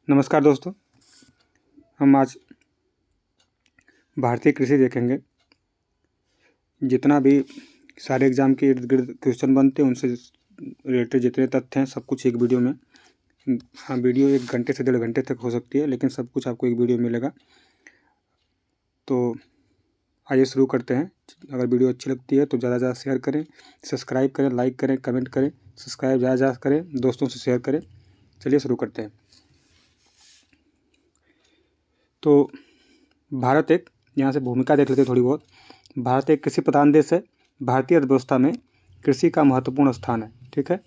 नमस्कार दोस्तों, हम आज भारतीय कृषि देखेंगे। जितना भी सारे एग्ज़ाम के इर्द गिर्द क्वेश्चन बनते हैं उनसे रिलेटेड जितने तथ्य हैं सब कुछ एक वीडियो में। हाँ, वीडियो 1 घंटे से 1.5 घंटे तक हो सकती है, लेकिन सब कुछ आपको एक वीडियो मिलेगा। तो आइए शुरू करते हैं। अगर वीडियो अच्छी लगती है तो ज़्यादा से ज़्यादा शेयर करें, सब्सक्राइब करें, लाइक करें, कमेंट करें। सब्सक्राइब ज़्यादा से ज़्यादा करें, दोस्तों से शेयर करें। चलिए शुरू करते हैं। तो भारत एक, यहाँ से भूमिका देख लेते हैं थोड़ी बहुत। भारत एक कृषि प्रधान देश है। भारतीय अर्थव्यवस्था में कृषि का महत्वपूर्ण स्थान है। ठीक है।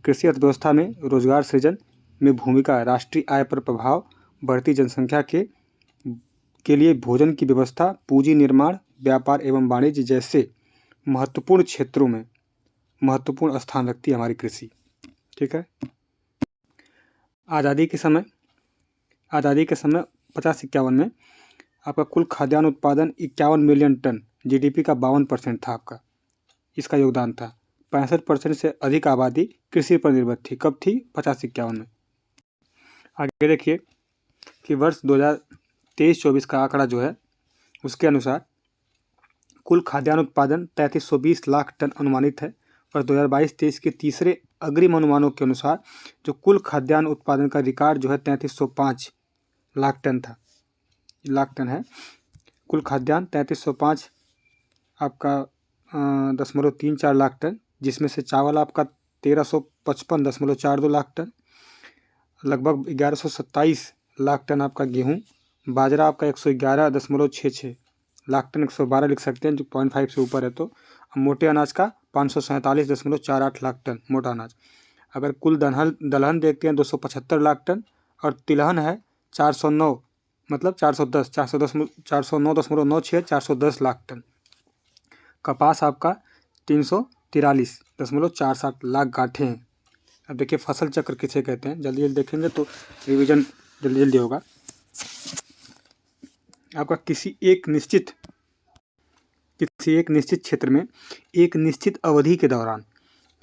कृषि अर्थव्यवस्था में रोजगार सृजन में भूमिका, राष्ट्रीय आय पर प्रभाव, बढ़ती जनसंख्या के लिए भोजन की व्यवस्था, पूंजी निर्माण, व्यापार एवं वाणिज्य जैसे महत्वपूर्ण क्षेत्रों में महत्वपूर्ण स्थान रखती है हमारी कृषि। ठीक है। आज़ादी के समय 50-51 में आपका कुल खाद्यान्न उत्पादन 51 मिलियन टन, जीडीपी का 52% था आपका, इसका योगदान था। 65% से अधिक आबादी कृषि पर निर्भर थी। कब थी? 50-51 में। आगे देखिए कि वर्ष 2023-24 का आंकड़ा जो है उसके अनुसार कुल खाद्यान्न उत्पादन 3320 लाख टन अनुमानित है। और 2022-23 के तीसरे अग्रिम अनुमानों के अनुसार जो कुल खाद्यान्न उत्पादन का रिकॉर्ड जो है 3305 लाख टन था, लाख टन है। कुल खाद्यान्न 3305 आपका 0.34 लाख टन, जिसमें से चावल आपका 1355.42 लाख टन, लगभग 1127 लाख टन आपका गेहूं, बाजरा आपका 111.66 लाख टन, 112 लिख सकते हैं जो 0.5 से ऊपर है। तो मोटे अनाज का 547.48 लाख टन मोटा अनाज। अगर कुल दलहन देखते हैं 275 लाख टन, और तिलहन है 409, मतलब 409.96 लाख टन। कपास आपका 343.47 लाख गांठें हैं। अब देखिए फसल चक्र किसे कहते हैं, जल्दी जल्दी देखेंगे तो रिवीजन जल्दी जल्दी होगा। आपका किसी एक निश्चित क्षेत्र में एक निश्चित अवधि के दौरान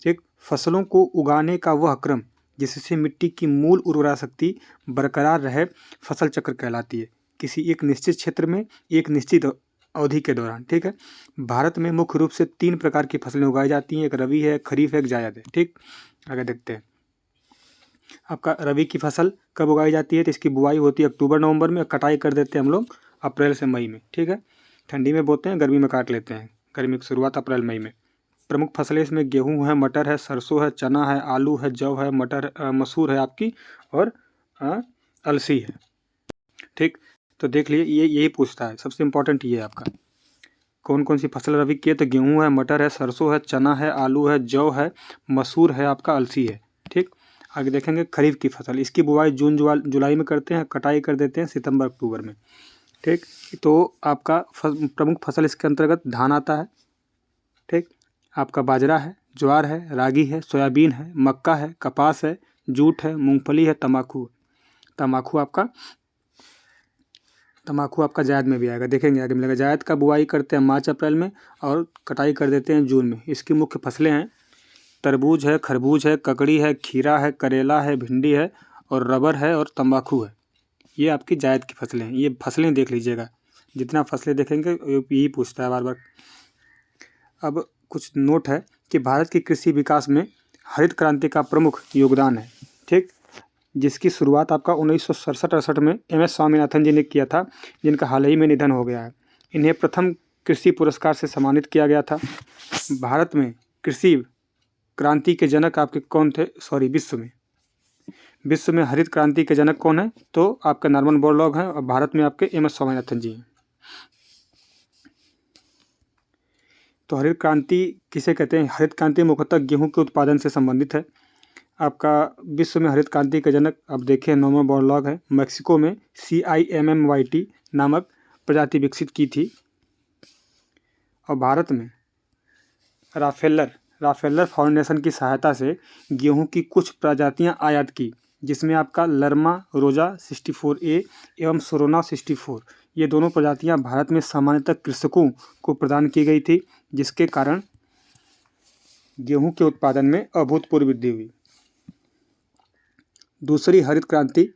एक फसलों को उगाने का वह क्रम जिससे मिट्टी की मूल उर्वरा शक्ति बरकरार रहे, फसल चक्र कहलाती है। किसी एक निश्चित क्षेत्र में एक निश्चित अवधि के दौरान। ठीक है। भारत में मुख्य रूप से 3 प्रकार की फसलें उगाई जाती हैं। एक रबी है, खरीफ है, एक जायद है। ठीक। आगे देखते हैं। आपका रबी की फसल कब उगाई जाती है? तो इसकी बुआई होती है अक्टूबर नवंबर में, कटाई कर देते हैं हम लोग अप्रैल से मई में। ठीक है। ठंडी में बोते हैं, गर्मी में काट लेते हैं। गर्मी की शुरुआत अप्रैल मई में। प्रमुख फसलें इसमें गेहूं है, मटर है, सरसों है, चना है, आलू है, जौ है, मसूर है आपकी, और अलसी है। ठीक। तो देख लिए, ये यही पूछता है, सबसे इम्पोर्टेंट ये है आपका। कौन कौन सी फसल रबी की है? तो गेहूं है, मटर है, सरसों है, चना है, आलू है, जौ है, मसूर है आपका, अलसी है। ठीक। आगे देखेंगे खरीफ की फसल। इसकी बुआई जून जुलाई में करते हैं, कटाई कर देते हैं सितंबर अक्टूबर में। ठीक। तो आपका प्रमुख फसल इसके अंतर्गत धान आता है। ठीक। आपका बाजरा है, ज्वार है, रागी है, सोयाबीन है, मक्का है, कपास है, जूट है, मूंगफली है, तम्बाकू आपका जायद में भी आएगा। देखेंगे आगे मिलेगा। जायद का बुआई करते हैं मार्च अप्रैल में और कटाई कर देते हैं जून में। इसकी मुख्य फसलें हैं तरबूज है, खरबूज है, ककड़ी है, खीरा है, करेला है, भिंडी है, और रबर है, और तंबाकू है। ये आपकी जायद की फसलें हैं। ये फसलें देख लीजिएगा, जितना फसलें देखेंगे यही पूछता है बार बार। अब कुछ नोट है कि भारत की कृषि विकास में हरित क्रांति का प्रमुख योगदान है। ठीक। जिसकी शुरुआत आपका 1967-68 में MS स्वामीनाथन जी ने किया था, जिनका हाल ही में निधन हो गया है। इन्हें प्रथम कृषि पुरस्कार से सम्मानित किया गया था। भारत में कृषि क्रांति के जनक आपके कौन थे? विश्व में हरित क्रांति के जनक कौन है? तो आपका नॉर्मन बोरलॉग हैं, और भारत में आपके MS स्वामीनाथन जी हैं। तो हरित क्रांति किसे कहते हैं? हरित क्रांति मुख्यतः गेहूं के उत्पादन से संबंधित है। आपका विश्व में हरित क्रांति के जनक अब देखिए नॉर्मन बोरलॉग है। मैक्सिको में CIMMYT नामक प्रजाति विकसित की थी, और भारत में राफेलर फाउंडेशन की सहायता से गेहूं की कुछ प्रजातियां आयात की, जिसमें आपका लरमा रोजा 64A एवं सोरोना 64, ये दोनों प्रजातियां भारत में सामान्यतः कृषकों को प्रदान की गई थी, जिसके कारण गेहूं के उत्पादन में अभूतपूर्व वृद्धि हुई। दूसरी हरित क्रांति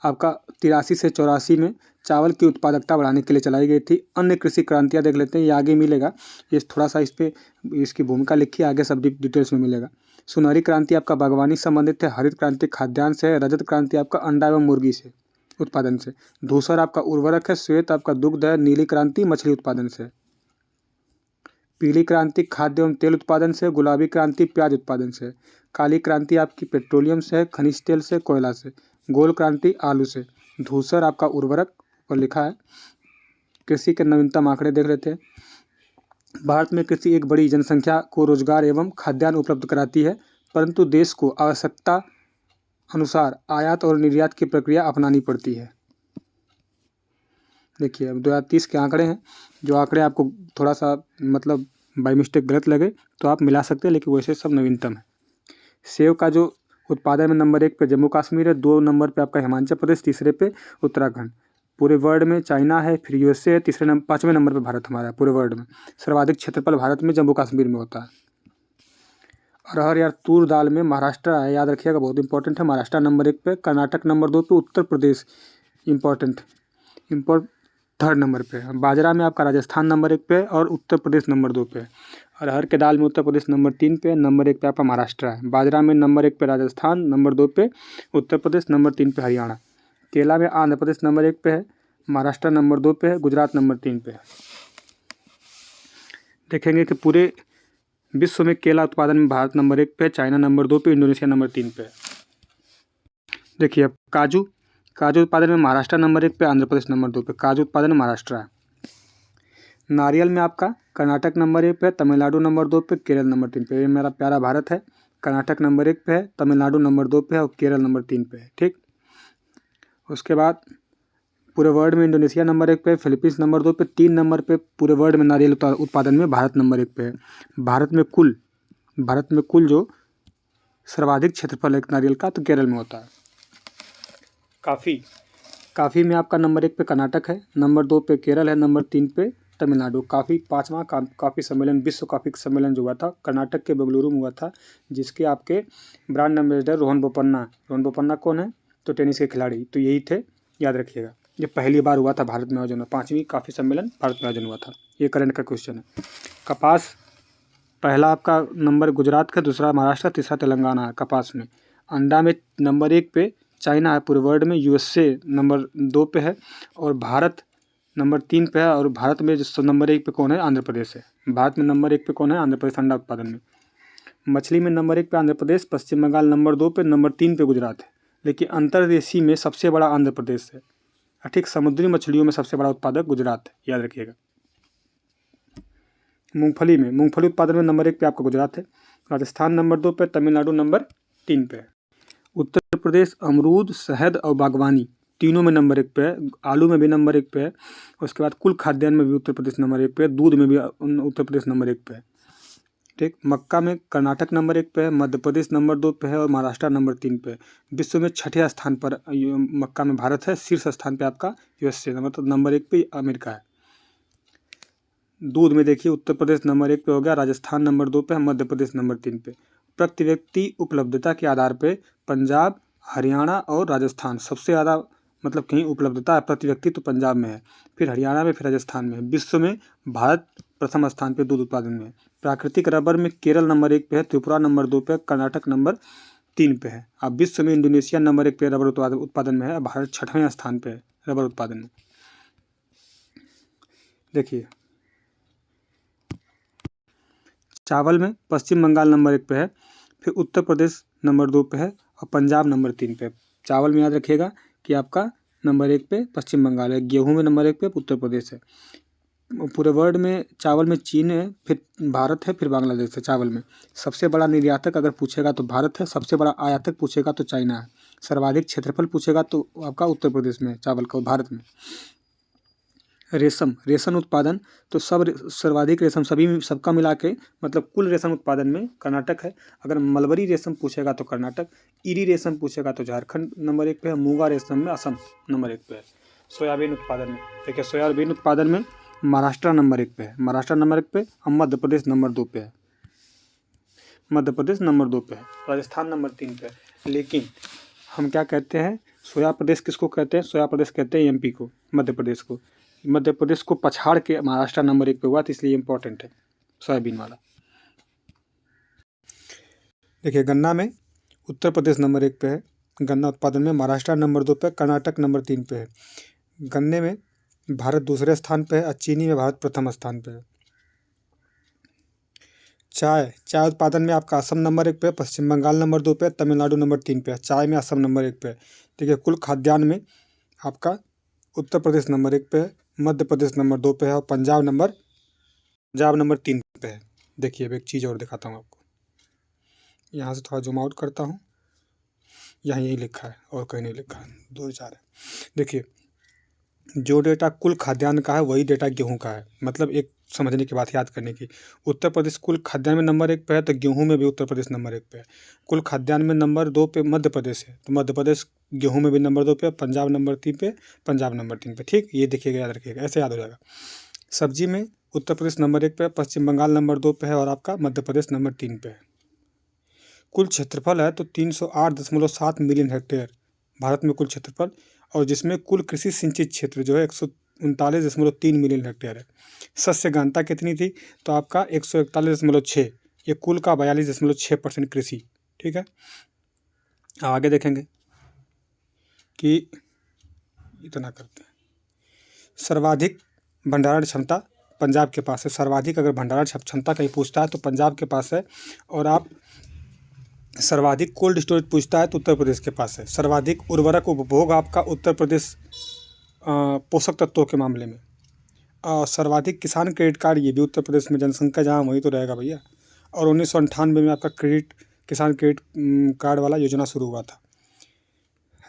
आपका 83 से 84 में चावल की उत्पादकता बढ़ाने के लिए चलाई गई थी। अन्य कृषि क्रांतियाँ देख लेते हैं, ये आगे मिलेगा, ये थोड़ा सा इस पे इसकी भूमिका लिखी है, आगे सब डिटेल्स में मिलेगा। सुनहरी क्रांति आपका बागवानी संबंधित है। हरित क्रांति खाद्यान्न से है। रजत क्रांति आपका अंडा एवं मुर्गी से उत्पादन से। धूसर आपका उर्वरक है। श्वेत आपका दुग्ध है। नीली क्रांति मछली उत्पादन से। पीली क्रांति खाद्य एवं तेल उत्पादन से। गुलाबी क्रांति प्याज उत्पादन से। काली क्रांति आपकी पेट्रोलियम से है, खनिज तेल से, कोयला से। गोल क्रांति आलू से। धूसर आपका उर्वरक पर लिखा है। कृषि के नवीनतम आंकड़े देख लेते हैं। भारत में कृषि एक बड़ी जनसंख्या को रोजगार एवं खाद्यान्न उपलब्ध कराती है, परंतु देश को आवश्यकता अनुसार आयात और निर्यात की प्रक्रिया अपनानी पड़ती है। देखिए अब 2030 के आंकड़े हैं। जो आंकड़े आपको थोड़ा सा मतलब बाई मिस्टेक गलत लगे तो आप मिला सकते हैं, लेकिन वैसे सब नवीनतम है। सेब का जो उत्पादन में नंबर 1 पे जम्मू कश्मीर है, 2 नंबर पे आपका हिमाचल प्रदेश, तीसरे पे उत्तराखंड। पूरे वर्ल्ड में चाइना है, फिर यूएसए है, 5वें नंबर पे भारत हमारा है पूरे वर्ल्ड में। सर्वाधिक क्षेत्रफल भारत में जम्मू कश्मीर में होता है। अरहर या तूर दाल में महाराष्ट्र है, याद रखिएगा, बहुत इंपॉर्टेंट है। महाराष्ट्र नंबर 1 पे, कर्नाटक नंबर 2 पे, Uttar Pradesh import third number पे। बाजरा में आपका राजस्थान नंबर 1 पे और उत्तर प्रदेश नंबर 2 पे। अरहर के दाल में उत्तर प्रदेश नंबर 3 पे, नंबर 1 पे आपका महाराष्ट्र है। बाजरा में नंबर 1 पे राजस्थान, नंबर 2 पे उत्तर प्रदेश, नंबर 3 पे हरियाणा। केला में आंध्र प्रदेश नंबर 1 पे है, महाराष्ट्र नंबर 2 पे है, गुजरात नंबर 3 पे है। देखेंगे कि पूरे विश्व में केला उत्पादन में भारत नंबर 1 पे, चाइना नंबर 2 पे, इंडोनेशिया नंबर 3 पे। देखिए अब काजू उत्पादन में महाराष्ट्र नंबर 1 पे, आंध्र प्रदेश नंबर 2 पे। काजू उत्पादन में महाराष्ट्र है। नारियल में आपका कर्नाटक नंबर 1 पे, तमिलनाडु नंबर 2 पे, केरल नंबर 3 पे। ये मेरा प्यारा भारत है। कर्नाटक नंबर 1 पे है, तमिलनाडु नंबर 2 पे है और केरल नंबर 3 पे है। ठीक, उसके बाद पूरे वर्ल्ड में इंडोनेशिया नंबर 1 पे, फिलीपींस नंबर 2 पे, 3 नंबर पे पूरे वर्ल्ड में नारियल उत्पादन में भारत नंबर 1 पे है। भारत में कुल जो सर्वाधिक क्षेत्रफल है नारियल का, तो केरल में होता है। काफ़ी में आपका नंबर 1 पे कर्नाटक है, नंबर 2 पे केरल है, नंबर 3 पे तमिलनाडु। काफ़ी 5वां काफ़ी सम्मेलन, विश्व काफ़ी सम्मेलन जो हुआ था कर्नाटक के बेंगलुरु में हुआ था, जिसके आपके ब्रांड एम्बेसडर रोहन बोपन्ना कौन है? तो टेनिस के खिलाड़ी, तो यही थे, याद रखिएगा। ये पहली बार हुआ था भारत में आयोजन, 5वीं काफ़ी सम्मेलन भारत में आयोजन हुआ था। ये करंट का क्वेश्चन है। कपास पहला आपका नंबर गुजरात का, दूसरा महाराष्ट्र, तीसरा तेलंगाना है कपास में। अंडा में नंबर 1 पे चाइना है पूरे वर्ल्ड में, यूएसए नंबर 2 पे है और भारत नंबर 3 पे है। और भारत में जो नंबर 1 पे कौन है? आंध्र प्रदेश है। भारत में नंबर 1 पे कौन है? आंध्र प्रदेश, अंडा उत्पादन में। मछली में नंबर 1 पे आंध्र प्रदेश, पश्चिम बंगाल नंबर 2 पे, नंबर 3 पे गुजरात है। लेकिन अंतर्देशीय में सबसे बड़ा आंध्र प्रदेश है। ठीक, समुद्री मछलियों में सबसे बड़ा उत्पादक गुजरात है, याद रखिएगा। मूंगफली उत्पादन में नंबर 1 पे आपका गुजरात है, राजस्थान नंबर 2 पे, तमिलनाडु नंबर 3 पे है। उत्तर प्रदेश अमरूद, शहद और बागवानी तीनों में नंबर 1 पे है। आलू में भी नंबर 1 पे है। उसके बाद कुल खाद्यान्न में भी उत्तर प्रदेश नंबर 1 पे है। दूध में भी उत्तर प्रदेश नंबर 1 पे है। ठीक, मक्का में कर्नाटक नंबर 1 पे है, मध्य प्रदेश नंबर 2 पे है और महाराष्ट्र नंबर 3 पे है। विश्व में 6ठे स्थान पर मक्का में भारत है। शीर्ष स्थान पे आपका यूएसए, मतलब नंबर 1 पे अमेरिका है। दूध में देखिए उत्तर प्रदेश नंबर 1 पे हो गया, राजस्थान नंबर 2 पे है, मध्य प्रदेश नंबर 3 पे। प्रति व्यक्ति उपलब्धता के आधार पे पंजाब, हरियाणा और राजस्थान सबसे ज़्यादा, मतलब कहीं उपलब्धता है प्रति व्यक्ति तो पंजाब में है, फिर हरियाणा में, फिर राजस्थान में है। विश्व में भारत प्रथम स्थान पे दूध उत्पादन में है। प्राकृतिक रबर में केरल नंबर 1 पे है, त्रिपुरा नंबर 2 पे, कर्नाटक नंबर 3 पे है। अब विश्व में इंडोनेशिया नंबर 1 पे रबर उत्पादन में है, भारत 6वें स्थान पे है रबर उत्पादन में। देखिए चावल में पश्चिम बंगाल नंबर 1 पे है, फिर उत्तर प्रदेश नंबर 2 पे है और पंजाब नंबर 3 पे। चावल में याद रखिएगा कि आपका नंबर 1 पे पश्चिम बंगाल है। गेहूं में नंबर 1 पे उत्तर प्रदेश है। पूरे वर्ल्ड में चावल में चीन है, फिर भारत है, फिर बांग्लादेश है। चावल में सबसे बड़ा निर्यातक अगर पूछेगा तो भारत है, सबसे बड़ा आयातक पूछेगा तो चाइना है। सर्वाधिक क्षेत्रफल पूछेगा तो आपका उत्तर प्रदेश में चावल का, भारत में। रेशम उत्पादन तो सर्वाधिक रेशम सबका मिला के, मतलब कुल रेशम उत्पादन में कर्नाटक है। अगर मलबरी रेशम पूछेगा तो कर्नाटक, इरी रेशम पूछेगा तो झारखंड नंबर 1 पे है, मूंगा रेशम में असम नंबर 1 पे है। सोयाबीन उत्पादन में देखिए, सोयाबीन उत्पादन में महाराष्ट्र नंबर 1 पे है, और मध्य प्रदेश नंबर 2 पे है। राजस्थान नंबर 3 पे है। लेकिन हम क्या कहते हैं सोया प्रदेश किसको कहते हैं? सोया प्रदेश कहते हैं एमपी को, मध्य प्रदेश को। मध्य प्रदेश को पछाड़ के महाराष्ट्र नंबर 1 पे हुआ, तो इसलिए इम्पोर्टेंट है सोयाबीन वाला। देखिए, गन्ना में उत्तर प्रदेश नंबर 1 पे है। गन्ना उत्पादन में महाराष्ट्र नंबर 2 पे, कर्नाटक नंबर 3 पे है। गन्ने में भारत दूसरे स्थान पे है और चीनी में भारत प्रथम स्थान पे है। चाय उत्पादन में आपका असम नंबर 1 पे, पश्चिम बंगाल नंबर 2 पे, तमिलनाडु नंबर 3 पे है। चाय में असम नंबर 1 पे है। देखिए, कुल खाद्यान्न में आपका उत्तर प्रदेश नंबर 1 पे है, मध्य प्रदेश नंबर 2 पे है और पंजाब नंबर 3 पे है। देखिए, अब एक चीज़ और दिखाता हूँ आपको। यहाँ से थोड़ा जूम आउट करता हूँ। यहाँ यही लिखा है और कहीं नहीं लिखा है, 2-4 है। देखिए, जो डेटा कुल खाद्यान्न का है वही डेटा गेहूं का है। मतलब एक समझने की बात याद करने की, उत्तर प्रदेश कुल खाद्यान्न में नंबर 1 पे है, तो गेहूं में भी उत्तर प्रदेश नंबर 1 पे है। कुल खाद्यान्न में नंबर 2 पे मध्य प्रदेश है, तो मध्य प्रदेश गेहूं में भी नंबर 2 पे, पंजाब नंबर 3 पे, पंजाब नंबर 3 पे। ठीक, ये देखिएगा, याद रखिएगा, ऐसे याद हो जाएगा। सब्जी में उत्तर प्रदेश नंबर 1 पे, पश्चिम बंगाल नंबर 2 पे है और आपका मध्य प्रदेश नंबर 3 पे है। कुल क्षेत्रफल है तो 308.7 मिलियन हेक्टेयर भारत में कुल क्षेत्रफल, और जिसमें कुल कृषि सिंचित क्षेत्र जो है 139.3 मिलियन हेक्टेयर है। शस्य घनता कितनी थी? तो आपका 141.6, ये कुल का 42.6% कृषि। ठीक है, आगे देखेंगे कि इतना करते हैं। सर्वाधिक भंडारण क्षमता पंजाब के पास है। सर्वाधिक अगर भंडारण क्षमता कहीं पूछता है तो पंजाब के पास है। और आप सर्वाधिक कोल्ड स्टोरेज पूछता है तो उत्तर प्रदेश के पास है। सर्वाधिक उर्वरक उपभोग आपका उत्तर प्रदेश पोषक तत्वों के मामले में। सर्वाधिक किसान क्रेडिट कार्ड, ये भी उत्तर प्रदेश में, जनसंख्या जहाँ वही तो रहेगा भैया। और 1998 में आपका किसान क्रेडिट कार्ड वाला योजना शुरू हुआ था।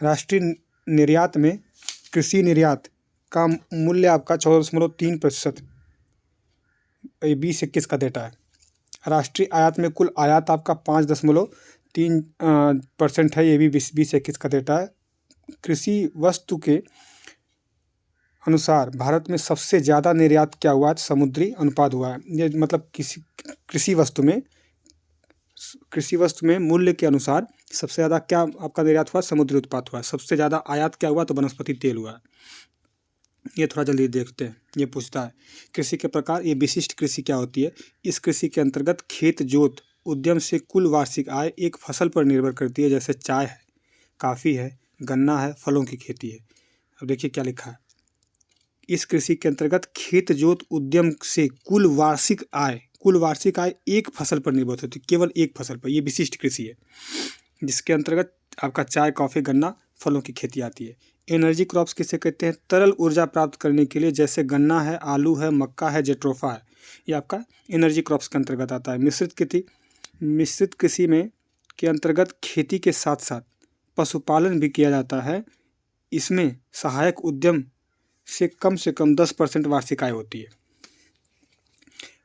राष्ट्रीय निर्यात में कृषि निर्यात का मूल्य आपका 14.3%, 2021 का डेटा है। राष्ट्रीय आयात में कुल आयात आपका 5.3% है, ये भी 2021 का डेटा है। कृषि वस्तु के अनुसार भारत में सबसे ज़्यादा निर्यात क्या हुआ है? समुद्री अनुपात हुआ है। ये मतलब किसी कृषि वस्तु में मूल्य के अनुसार सबसे ज़्यादा क्या आपका निर्यात हुआ? समुद्री उत्पात हुआ है। सबसे ज़्यादा आयात क्या हुआ? तो वनस्पति तेल हुआ है। ये थोड़ा जल्दी देखते हैं। ये पूछता है कृषि के प्रकार, ये विशिष्ट कृषि क्या होती है? इस कृषि के अंतर्गत खेत जोत उद्यम से कुल वार्षिक आय एक फसल पर निर्भर करती है, जैसे चाय है, कॉफ़ी है, गन्ना है, फलों की खेती है। अब देखिए क्या लिखा है, इस कृषि के अंतर्गत खेत जोत उद्यम से कुल वार्षिक आय एक फसल पर निर्भर होती है, केवल एक फसल पर। ये विशिष्ट कृषि है जिसके अंतर्गत आपका चाय, कॉफ़ी, गन्ना, फलों की खेती आती है। एनर्जी क्रॉप्स किसे कहते हैं? तरल ऊर्जा प्राप्त करने के लिए, जैसे गन्ना है, आलू है, मक्का है, जेट्रोफा है, ये आपका एनर्जी क्रॉप्स के अंतर्गत आता है। मिश्रित कृषि में के अंतर्गत खेती के साथ साथ पशुपालन भी किया जाता है। इसमें सहायक उद्यम से कम 10% वार्षिक आय होती है।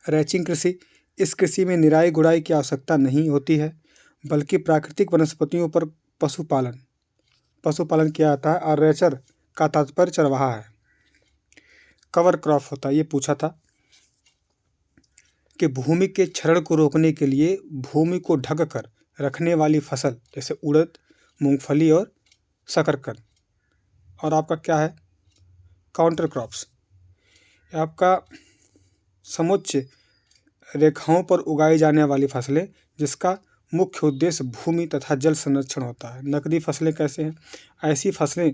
रैंचिंग कृषि, इस कृषि में निराई गुड़ाई की आवश्यकता नहीं होती है, बल्कि प्राकृतिक वनस्पतियों पर पशुपालन किया जाता है। और रैचर का तात्पर्य चरवाहा है। कवर क्रॉप होता है, ये पूछा था कि भूमि के क्षरण को रोकने के लिए भूमि को ढक कर रखने वाली फसल, जैसे उड़द, मूंगफली और शकरकंद। और आपका क्या है? काउंटर क्रॉप्स, आपका समुच्च रेखाओं पर उगाई जाने वाली फसलें जिसका मुख्य उद्देश्य भूमि तथा जल संरक्षण होता है। नकदी फसलें कैसे हैं? ऐसी फसलें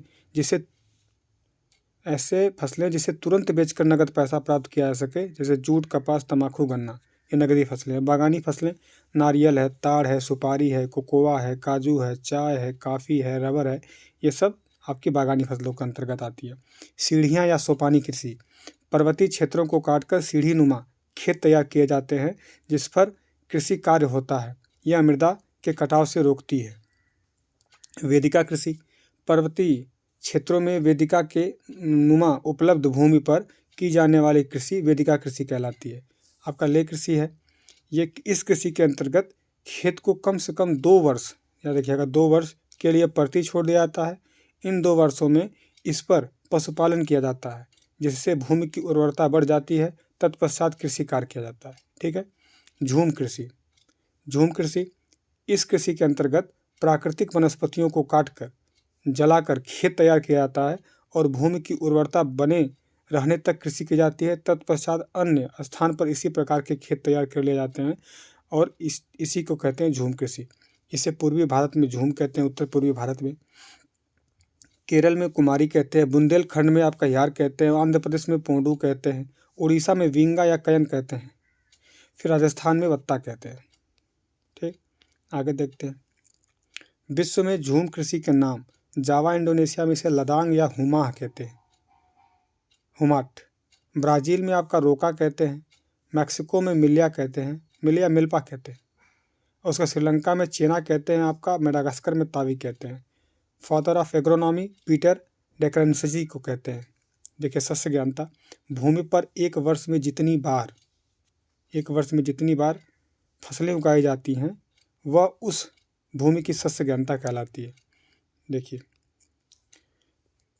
जिसे तुरंत बेचकर नकद पैसा प्राप्त किया जा सके, जैसे जूट, कपास, तंबाकू, गन्ना, ये नकदी फसलें हैं। बागानी फसलें, नारियल है, ताड़ है, सुपारी है, कोकोआ है, काजू है, चाय है, कॉफ़ी है, रबर है, ये सब आपकी बागानी फसलों के अंतर्गत आती है। सीढ़ियाँ या सोपानी कृषि, पर्वतीय क्षेत्रों को काटकर सीढ़ी नुमा खेत तैयार किए जाते हैं जिस पर कृषि कार्य होता है। यह मृदा के कटाव से रोकती है। वेदिका कृषि, पर्वतीय क्षेत्रों में वेदिका के नुमा उपलब्ध भूमि पर की जाने वाली कृषि वेदिका कृषि कहलाती है। आपका ले कृषि है, ये इस कृषि के अंतर्गत खेत को कम से कम 2 वर्ष, या देखिएगा 2 वर्ष के लिए परती छोड़ दिया जाता है। इन 2 वर्षों में इस पर पशुपालन किया जाता है, जिससे भूमि की उर्वरता बढ़ जाती है। तत्पश्चात कृषि कार्य किया जाता है। ठीक है। झूम कृषि, इस कृषि के अंतर्गत प्राकृतिक वनस्पतियों को काटकर जलाकर खेत तैयार किया जाता है और भूमि की उर्वरता बने रहने तक कृषि की जाती है। तत्पश्चात अन्य स्थान पर इसी प्रकार के खेत तैयार कर लिए जाते हैं और इसी को कहते हैं झूम कृषि। इसे पूर्वी भारत में झूम कहते हैं, उत्तर पूर्वी भारत में। केरल में कुमारी कहते हैं, बुंदेलखंड में आपका यार कहते हैं, आंध्र प्रदेश में पोंडू कहते हैं, उड़ीसा में विंगा या कयन कहते हैं, फिर राजस्थान में वत्ता कहते हैं। ठीक, आगे देखते हैं। विश्व में झूम कृषि के नाम जावा इंडोनेशिया में इसे लदांग या हुमाह कहते हैं, हुमाट। ब्राज़ील में आपका रोका कहते हैं, मैक्सिको में मिलिया कहते हैं, मिलिया मिल्पा कहते हैं, और उसका श्रीलंका में चेना कहते हैं, आपका मेडागास्कर में तावी कहते हैं। फादर ऑफ एग्रोनॉमी पीटर डेक्रेन्सी को कहते हैं। देखिए सस्य ज्ञानता, भूमि पर एक वर्ष में जितनी बार फसलें उगाई जाती हैं वह उस भूमि की सस्य ज्ञानता कहलाती है। देखिए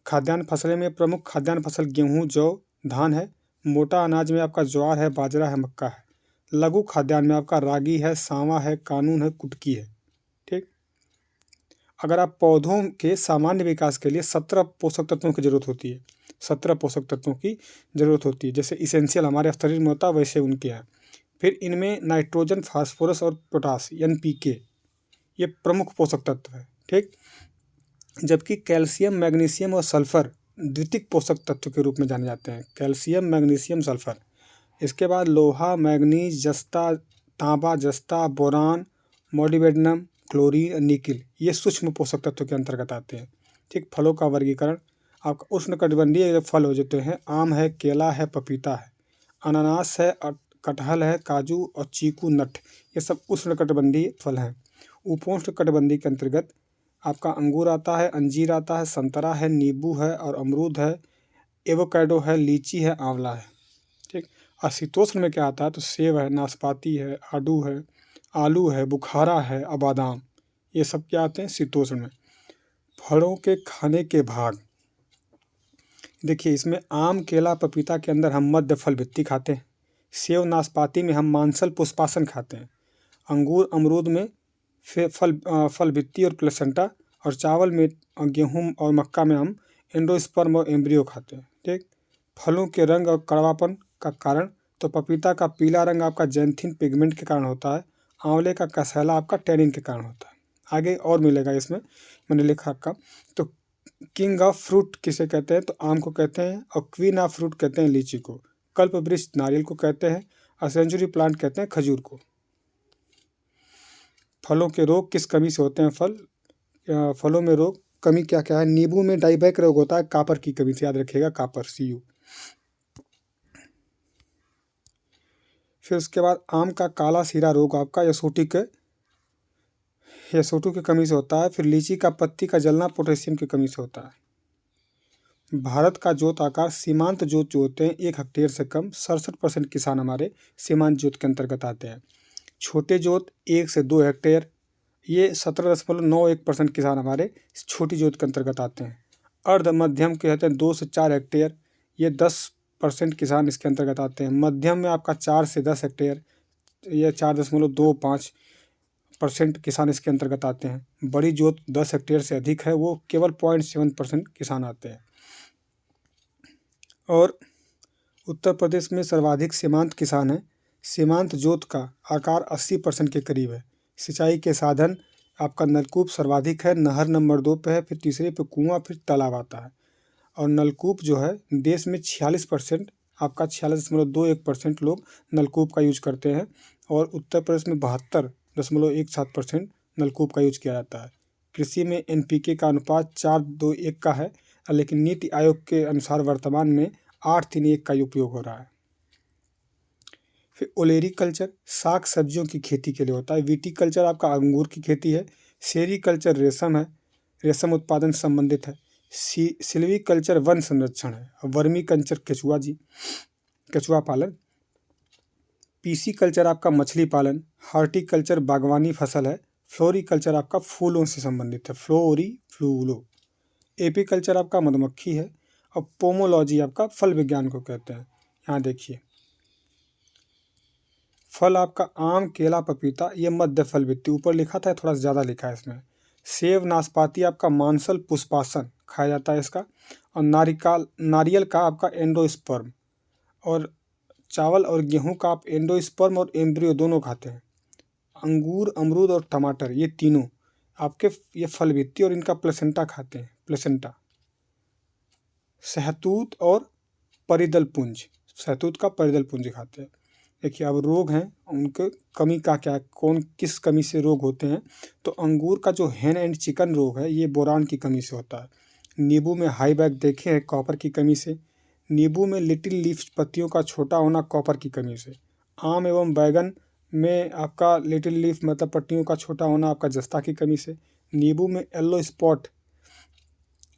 खाद्यान्न फसलें में प्रमुख खाद्यान्न फसल गेहूँ, जौ, धान है। मोटा अनाज में आपका ज्वार है, बाजरा है, मक्का है। लघु खाद्यान्न में आपका रागी है, सांवा है, कानून है, कुटकी है। ठीक, अगर आप पौधों के सामान्य विकास के लिए 17 पोषक तत्वों की जरूरत होती है, 17 पोषक तत्वों की जरूरत होती है, जैसे इसेंशियल हमारे शरीर में होता है वैसे उनके हैं। फिर इनमें नाइट्रोजन, फास्फोरस और पोटास NPK ये प्रमुख पोषक तत्व है। ठीक, जबकि कैल्शियम, मैग्नीशियम और सल्फर द्वितीयक पोषक तत्व के रूप में जाने जाते हैं। Calcium, magnesium, sulphur. इसके बाद लोहा, मैग्नीज, जस्ता, तांबा, जस्ता, बोरान, मोलिब्डेनम, क्लोरीन, निकिल ये सूक्ष्म पोषक तत्व के अंतर्गत आते हैं। ठीक, फलों का वर्गीकरण आपका उष्णकटिबंधीय फल हो जाते हैं, आम है, केला है, पपीता है, अनानास है, कटहल है, काजू और चीकू, नट ये सब उष्णकटिबंधीय फल हैं। उपोष्णकटिबंधीय के अंतर्गत आपका अंगूर आता है, अंजीर आता है, संतरा है, नींबू है और अमरूद है, एवोकाडो है, लीची है, आंवला है। ठीक, और शीतोष्ण में क्या आता है तो सेब है, नाशपाती है, आड़ू है, आलू है, बुखारा है और बादाम ये सब क्या आते हैं शीतोष्ण में। फलों के खाने के भाग देखिए, इसमें आम, केला, पपीता के अंदर हम मध्य फल भित्ति खाते हैं। सेब, नाशपाती में हम मांसल पुष्पासन खाते हैं। अंगूर, अमरूद में फल भित्ति और प्लेसेंटा, और चावल में, गेहूं और मक्का में हम एंडोस्पर्म और एम्ब्रियो खाते हैं। ठीक, फलों के रंग और कड़वापन का कारण तो पपीता का पीला रंग आपका जैंथिन पिगमेंट के कारण होता है, आंवले का कसैला आपका टैनिन के कारण होता है। आगे और मिलेगा इसमें, मैंने लिखा का। तो किंग ऑफ फ्रूट किसे कहते हैं तो आम को कहते हैं, और क्वीन ऑफ फ्रूट कहते हैं लीची को, कल्प वृक्ष नारियल को कहते हैं, और सेंचुरी प्लांट कहते हैं खजूर को। फलों के रोग किस कमी से होते हैं फलों में रोग कमी क्या क्या है। नींबू में डाइबैक रोग होता है कापर की कमी से, याद रखिएगा कापर Cu। फिर उसके बाद आम का काला सीरा रोग आपका यसोटी की कमी से होता है। फिर लीची का पत्ती का जलना पोटेशियम की कमी से होता है। भारत का जोत आकार सीमांत जोत जो होते हैं 1 हेक्टेयर से कम, 67% किसान हमारे सीमांत जोत के अंतर्गत आते हैं। छोटे जोत 1 से 2 हेक्टेयर ये 17.91% किसान हमारे छोटी जोत के अंतर्गत आते हैं। अर्ध मध्यम कहते हैं 2 से 4 हेक्टेयर ये 10% किसान इसके अंतर्गत आते हैं। मध्यम में आपका 4 से 10 हेक्टेयर ये 4.25% किसान इसके अंतर्गत आते हैं। बड़ी जोत 10 हेक्टेयर से अधिक है वो केवल 0.7% किसान आते हैं। और उत्तर प्रदेश में सर्वाधिक सीमांत किसान हैं। सीमांत जोत का आकार 80% के करीब है। सिंचाई के साधन आपका नलकूप सर्वाधिक है, नहर नंबर 2 पे है, फिर तीसरे पे कुआं, फिर तालाब आता है। और नलकूप जो है देश में 46% आपका 46.21% लोग नलकूप का यूज करते हैं, और उत्तर प्रदेश में 72.17% नलकूप का यूज किया जाता है। कृषि में NPK का अनुपात 4:2:1 का है, लेकिन नीति आयोग के अनुसार वर्तमान में 8:3:1 का उपयोग हो रहा है। फिर ओलेरीकल्चर साग सब्जियों की खेती के लिए होता है। विटीकल्चर आपका अंगूर की खेती है। सेरीकल्चर रेशम है, रेशम उत्पादन से संबंधित है। सिल्वीकल्चर वन संरक्षण है। वर्मी कल्चर केचुआ पालन। पीसीकल्चर आपका मछली पालन। हार्टिकल्चर बागवानी फसल है। फ्लोरिकल्चर आपका फूलों से संबंधित है, फ्लूलो। एपीकल्चर आपका मधुमक्खी है। और पोमोलॉजी आपका फल विज्ञान को कहते हैं। यहाँ देखिए फल आपका आम, केला, पपीता ये मध्य फल भित्ति ऊपर लिखा था, थोड़ा ज़्यादा लिखा है इसमें। सेब नाशपाती आपका मांसल पुष्पासन खाया जाता है इसका। और नारियल का आपका एंडोस्पर्म, और चावल और गेहूं का आप एंडोस्पर्म और एम्ब्रियो दोनों खाते हैं। अंगूर, अमरूद और टमाटर ये तीनों आपके ये फल भित्ति और इनका प्लेसेंटा खाते हैं, प्लेसेंटा। शहतूत और परिदल पुंज, शहतूत का परिदल पुंज खाते हैं। देखिए अब रोग हैं उनके कमी का क्या, कौन किस कमी से रोग होते हैं। तो अंगूर का जो हेन एंड चिकन रोग है ये बोरान की कमी से होता है। नींबू में हाई बैग देखे हैं कॉपर की कमी से। नींबू में लिटिल लीफ पत्तियों का छोटा होना कॉपर की कमी से। आम एवं बैगन में आपका लिटिल लीफ मतलब पत्तियों का छोटा होना आपका जस्ता की कमी से। नींबू में येलो स्पॉट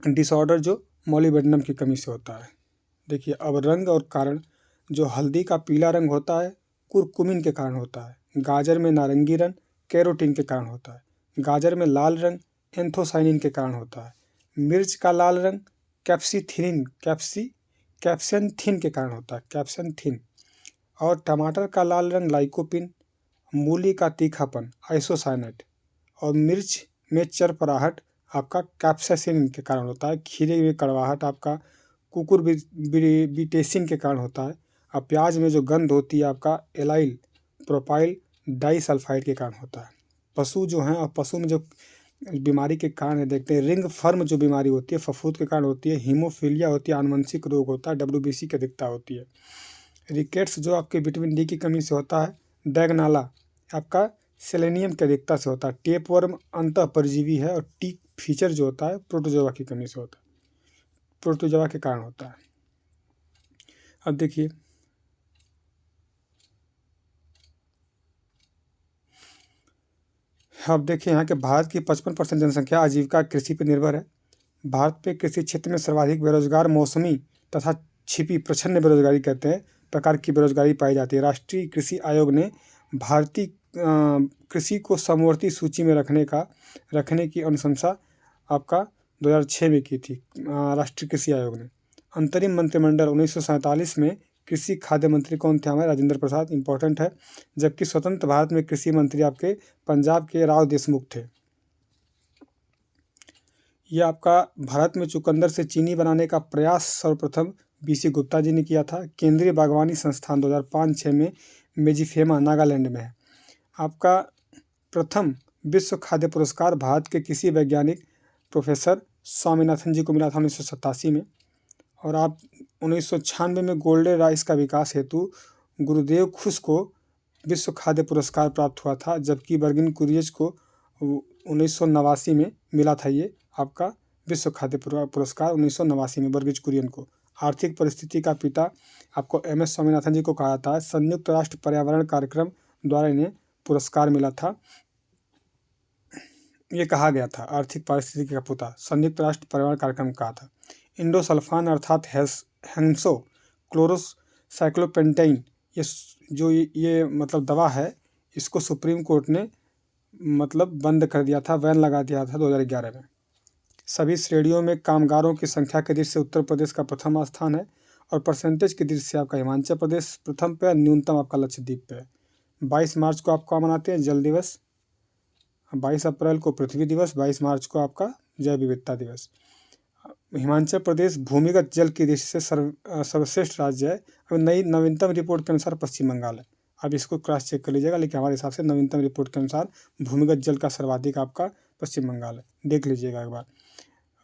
डिसऑर्डर जो मॉलिबेडनम की कमी से होता है। देखिए अब रंग और कारण, जो हल्दी का पीला रंग होता है कुरकुमिन के कारण होता है। गाजर में नारंगी रंग कैरोटीन के कारण होता है। गाजर में लाल रंग एंथोसाइनिन के कारण होता है। मिर्च का लाल रंग कैप्सेंथिन के कारण होता है, कैप्सेंथिन। और टमाटर का लाल रंग लाइकोपिन। मूली का तीखापन आइसोसाइनेट। और मिर्च में चरपराहट आपका कैप्साइसिन के कारण होता है। खीरे में कड़वाहट आपका कुकुरबिटेसिन के कारण होता है। और प्याज में जो गंध होती है आपका एलाइल प्रोपाइल डाइसल्फाइड के कारण होता है। पशु जो हैं, और पशु में जो बीमारी के कारण है देखते हैं, रिंग फर्म जो बीमारी होती है फफूंद के कारण होती है। हीमोफीलिया होती है, आनुवंशिक रोग होता है, WBC की अधिकता होती है। रिकेट्स जो आपके विटामिन डी की कमी से होता है। डैगनाला आपका सेलेनियम की अधिकता से होता है। टेपवर्म अंतः परजीवी है। और टीक फीचर जो होता है प्रोटोजोआ की कमी से होता है, प्रोटोजोआ के कारण होता है। अब देखिए यहाँ के भारत की 55% जनसंख्या आजीविका कृषि पर निर्भर है। भारत पे कृषि क्षेत्र में सर्वाधिक बेरोजगार मौसमी तथा छिपी प्रच्छन्न बेरोजगारी कहते हैं प्रकार की बेरोजगारी पाई जाती है। राष्ट्रीय कृषि आयोग ने भारतीय कृषि को समवर्ती सूची में रखने की अनुशंसा आपका 2006 में की थी राष्ट्रीय कृषि आयोग ने। अंतरिम मंत्रिमंडल 1947 में कृषि खाद्य मंत्री कौन थे हमारे? राजेंद्र प्रसाद, इंपॉर्टेंट है। जबकि स्वतंत्र भारत में कृषि मंत्री आपके पंजाब के राव देशमुख थे। यह आपका भारत में चुकंदर से चीनी बनाने का प्रयास सर्वप्रथम BC गुप्ता जी ने किया था। केंद्रीय बागवानी संस्थान 2005-06 में मेजिफेमा नागालैंड में है। आपका प्रथम विश्व खाद्य पुरस्कार भारत के किसी वैज्ञानिक प्रोफेसर स्वामीनाथन जी को मिला था 1987 में। और आप 1996 में गोल्डन राइस का विकास हेतु गुरुदेव खुश को विश्व खाद्य पुरस्कार प्राप्त हुआ था। जबकि बर्गिन कुरियज को 1989 में मिला था ये आपका विश्व खाद्य पुरस्कार 1989 में बर्गिज कुरियन को। आर्थिक परिस्थिति का पिता आपको MS स्वामीनाथन जी को कहा जाता है। संयुक्त राष्ट्र पर्यावरण कार्यक्रम द्वारा इन्हें पुरस्कार मिला था। ये कहा गया था आर्थिक परिस्थिति का पिता, संयुक्त राष्ट्र पर्यावरण कार्यक्रम कहा था। इंडोसल्फान अर्थात हेंसो क्लोरोसाइक्लोपेंटाइन ये मतलब दवा है, इसको सुप्रीम कोर्ट ने मतलब बंद कर दिया था, बैन लगा दिया था 2011 में। सभी श्रेणियों में कामगारों की संख्या के दृष्टि से उत्तर प्रदेश का प्रथम स्थान है। और परसेंटेज की दृष्टि से आपका हिमाचल प्रदेश प्रथम पे, न्यूनतम आपका लक्षद्वीप पे है। 22 मार्च को आपका मनाते हैं जल दिवस, 22 अप्रैल को पृथ्वी दिवस, 22 मार्च को आपका जैव विविधता दिवस। हिमाचल प्रदेश भूमिगत जल की दृष्टि से सर्वश्रेष्ठ राज्य है। अब नवीनतम रिपोर्ट के अनुसार पश्चिम बंगाल है। अब इसको क्रॉस चेक कर लीजिएगा, लेकिन हमारे हिसाब से नवीनतम रिपोर्ट के अनुसार भूमिगत जल का सर्वाधिक आपका पश्चिम बंगाल है, देख लीजिएगा एक बार।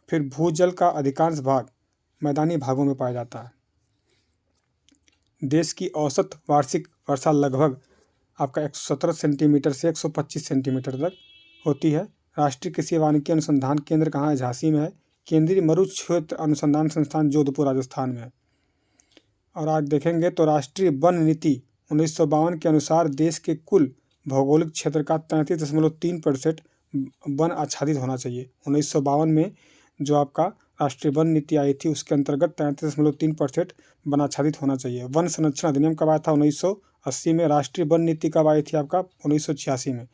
फिर भूजल का अधिकांश भाग मैदानी भागों में पाया जाता है। देश की औसत वार्षिक वर्षा लगभग आपका 117 सेंटीमीटर से 125 सेंटीमीटर तक होती है। राष्ट्रीय कृषि वानिकी अनुसंधान केंद्र कहाँ है? झांसी में है। केंद्रीय मरु क्षेत्र अनुसंधान संस्थान जोधपुर राजस्थान में है। और आज देखेंगे तो राष्ट्रीय वन नीति 1952 के अनुसार देश के कुल भौगोलिक क्षेत्र का 33.3% वन आच्छादित होना चाहिए। 1952 में जो आपका राष्ट्रीय वन नीति आई थी उसके अंतर्गत 33.3% वन आच्छादित होना चाहिए। वन संरक्षण अधिनियम कब आया था? 1980 में। राष्ट्रीय वन नीति कब आई थी आपका? 1986 में।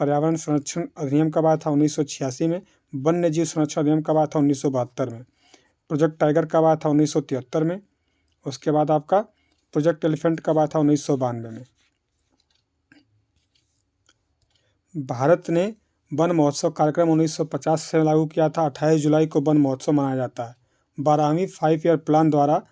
पर्यावरण संरक्षण अधिनियम कब आया था? 1986 में। वन्य जीव संरक्षण अधिनियम कब आया था? 1972 में। प्रोजेक्ट टाइगर कब आया था? 1973 में। उसके बाद आपका प्रोजेक्ट एलिफेंट कब आया था? 1992 में। भारत ने वन महोत्सव कार्यक्रम 1950 से लागू किया था। 28 जुलाई को वन महोत्सव मनाया जाता है। 12वीं 5 ईयर प्लान द्वारा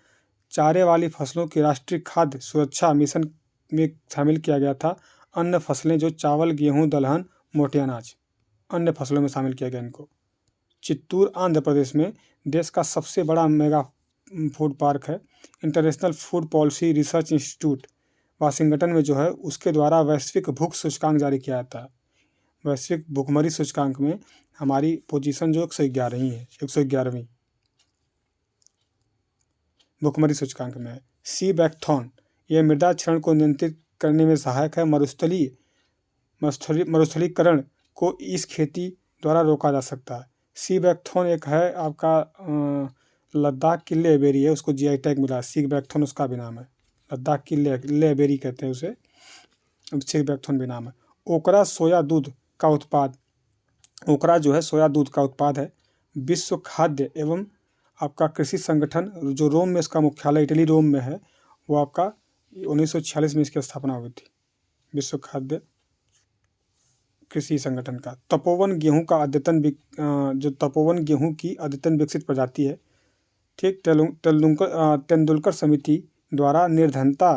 चारे वाली फसलों की राष्ट्रीय खाद्य सुरक्षा मिशन में शामिल किया गया था। अन्य फसलें जो चावल, गेहूं, दलहन, मोटे अनाज अन्य फसलों में शामिल किया गया इनको। चित्तूर आंध्र प्रदेश में देश का सबसे बड़ा मेगा फूड पार्क है। International food policy research institute Washington में जो है उसके द्वारा वैश्विक भूख सूचकांक जारी किया जाता है। वैश्विक भुखमरी सूचकांक में हमारी पोजीशन जो 111 है, 111वीं भुखमरी सूचकांक में है। सी बैकथॉन यह मृदा क्षरण को नियंत्रित करने में सहायक है। मरुस्थलीकरण को इस खेती द्वारा रोका जा सकता है। सी बैकथॉन एक है आपका लद्दाख की लेबेरी है, उसको जीआई टैग मिला है। सी बैकथॉन उसका भी नाम है। लद्दाख की लेबेरी कहते हैं उसे, सी बैकथॉन भी नाम है। ओकरा सोया दूध का उत्पाद, ओकरा जो है सोया दूध का उत्पाद है। विश्व खाद्य एवं आपका कृषि संगठन जो रोम में इसका मुख्यालय इटली रोम में है, वो आपका 1946 में इसकी स्थापना हुई थी, विश्व खाद्य कृषि संगठन का। तपोवन गेहूं का अद्यतन जो तपोवन गेहूं की अद्यतन विकसित प्रजाति है। ठीक, तेंदुलकर समिति द्वारा निर्धनता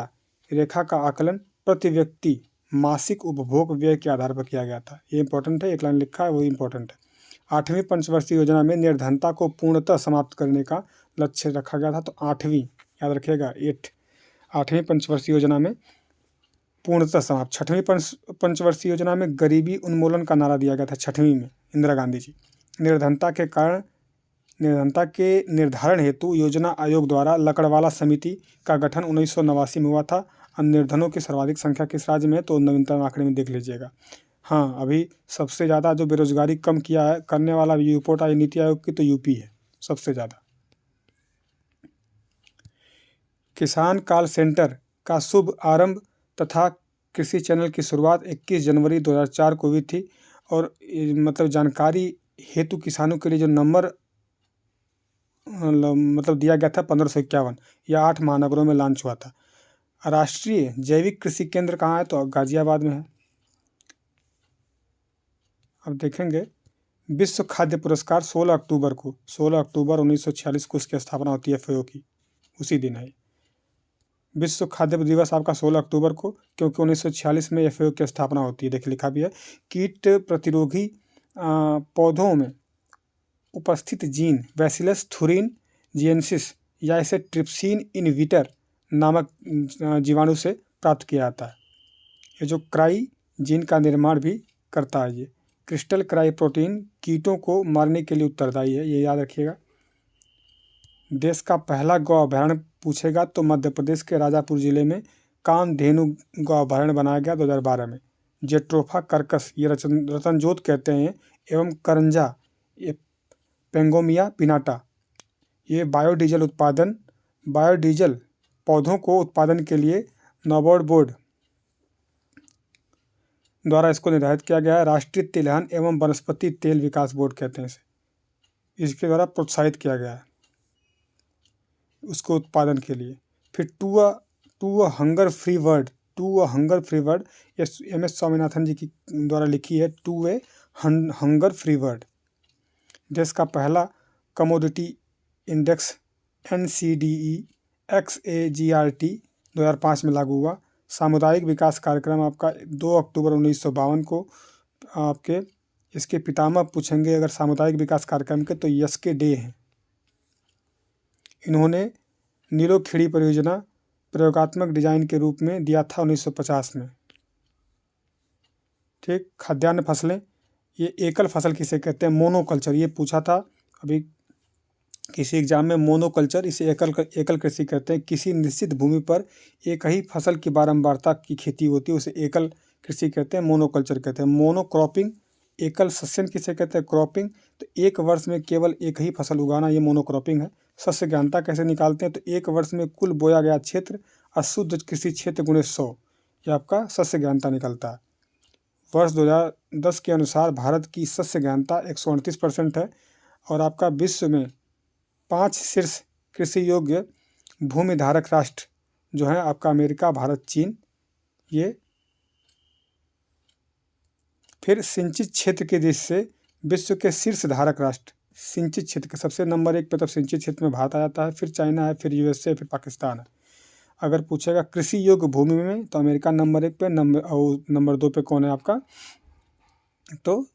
रेखा का आकलन प्रति व्यक्ति मासिक उपभोग व्यय के आधार पर किया गया था। ये इंपॉर्टेंट है, एक लाइन लिखा है वो इंपॉर्टेंट है। 8वीं पंचवर्षीय योजना में निर्धनता को पूर्णतः समाप्त करने का लक्ष्य रखा गया था। तो 8वीं याद रखिएगा, 8वीं पंचवर्षीय योजना में पूर्णतः समाप्त। 6वीं पंचवर्षीय योजना में गरीबी उन्मूलन का नारा दिया गया था। 6वीं में इंदिरा गांधी जी। निर्धनता के निर्धारण हेतु योजना आयोग द्वारा लकड़वाला समिति का गठन 1989 में हुआ था। निर्धनों की सर्वाधिक संख्या किस राज्य में है, तो नवीनतम आंकड़े में देख लीजिएगा। हाँ, अभी सबसे ज़्यादा जो बेरोजगारी कम किया है करने वाला रिपोर्ट आई नीति आयोग की, तो यूपी है सबसे ज़्यादा। किसान कॉल सेंटर का शुभ आरंभ तथा कृषि चैनल की शुरुआत 21 जनवरी 2004 को हुई थी। और मतलब जानकारी हेतु किसानों के लिए जो नंबर मतलब दिया गया था 1551, यह 8 महानगरों में लॉन्च हुआ था। राष्ट्रीय जैविक कृषि केंद्र कहाँ है, तो गाजियाबाद में है। अब देखेंगे विश्व खाद्य पुरस्कार 16 अक्टूबर 1946 को इसकी स्थापना होती है एफएओ की, उसी दिन है। विश्व खाद्य दिवस आपका 16 अक्टूबर को, क्योंकि 1946 में एफएओ की स्थापना होती है। देखिए लिखा भी है, कीट प्रतिरोधी पौधों में उपस्थित जीन बैसिलस थुरिन जिएंसिस या इसे ट्रिप्सिन इनविटर नामक जीवाणु से प्राप्त किया जाता है। ये जो क्राई जीन का निर्माण भी करता है। ये क्रिस्टल क्राई प्रोटीन कीटों को मारने के लिए उत्तरदायी है, ये याद रखिएगा। देश का पहला गौ अभयारण्य पूछेगा तो मध्य प्रदेश के राजापुर जिले में कामधेनु गौ अभयारण्य बनाया गया 2012 में। जेट्रोफा कर्कस ये रतनजोत कहते हैं, एवं करंजा ये पेंगोमिया पिनाटा ये बायोडीजल पौधों को उत्पादन के लिए नाबार्ड बोर्ड द्वारा इसको निर्धारित किया गया है। राष्ट्रीय तिलहन एवं वनस्पति तेल विकास बोर्ड कहते हैं इसे, इसके द्वारा प्रोत्साहित किया गया है उसको उत्पादन के लिए। फिर to a hunger free world ये MS स्वामीनाथन जी की द्वारा लिखी है, to a hunger free world. देश का पहला कमोडिटी इंडेक्स NCDE XAGRT 2005 में लागू हुआ। सामुदायिक विकास कार्यक्रम आपका 2 अक्टूबर 1952 को आपके इसके पितामह पूछेंगे अगर सामुदायिक विकास कार्यक्रम के, तो यस के डे हैं। इन्होंने नीलोखेड़ी परियोजना प्रयोगात्मक डिजाइन के रूप में दिया था 1950 में। ठीक, खाद्यान्न फसलें, ये एकल फसल किसे कहते हैं, मोनोकल्चर, ये पूछा था अभी किसी एग्जाम में। मोनोकल्चर इसे एकल कृषि कहते हैं। किसी निश्चित भूमि पर एक ही फसल की बारंबारता की खेती होती है, उसे एकल कृषि कहते हैं, मोनोकल्चर कहते हैं। मोनोक्रॉपिंग एकल सस्यन किसे कहते हैं, क्रॉपिंग, तो एक वर्ष में केवल एक ही फसल उगाना, ये मोनोक्रॉपिंग है। सस्य गहनता कैसे निकालते हैं, तो एक वर्ष में कुल बोया गया क्षेत्र अशुद्ध कृषि क्षेत्र गुणे 100, ये आपका सस्य गहनता निकलता है। वर्ष 2010 के अनुसार भारत की सस्य गहनता 138% है। और आपका विश्व में 5 शीर्ष कृषि योग्य भूमि धारक राष्ट्र जो है आपका अमेरिका, भारत, चीन, ये फिर सिंचित क्षेत्र के दृष्टि से विश्व के शीर्ष धारक राष्ट्र, सिंचित क्षेत्र के सबसे नंबर 1 पे, तब सिंचित क्षेत्र में भारत आ जाता है, फिर चाइना है, फिर यूएसए, फिर पाकिस्तान है। अगर पूछेगा कृषि योग्य भूमि में तो अमेरिका नंबर 1 पे, नंबर 2 पे कौन है आपका, तो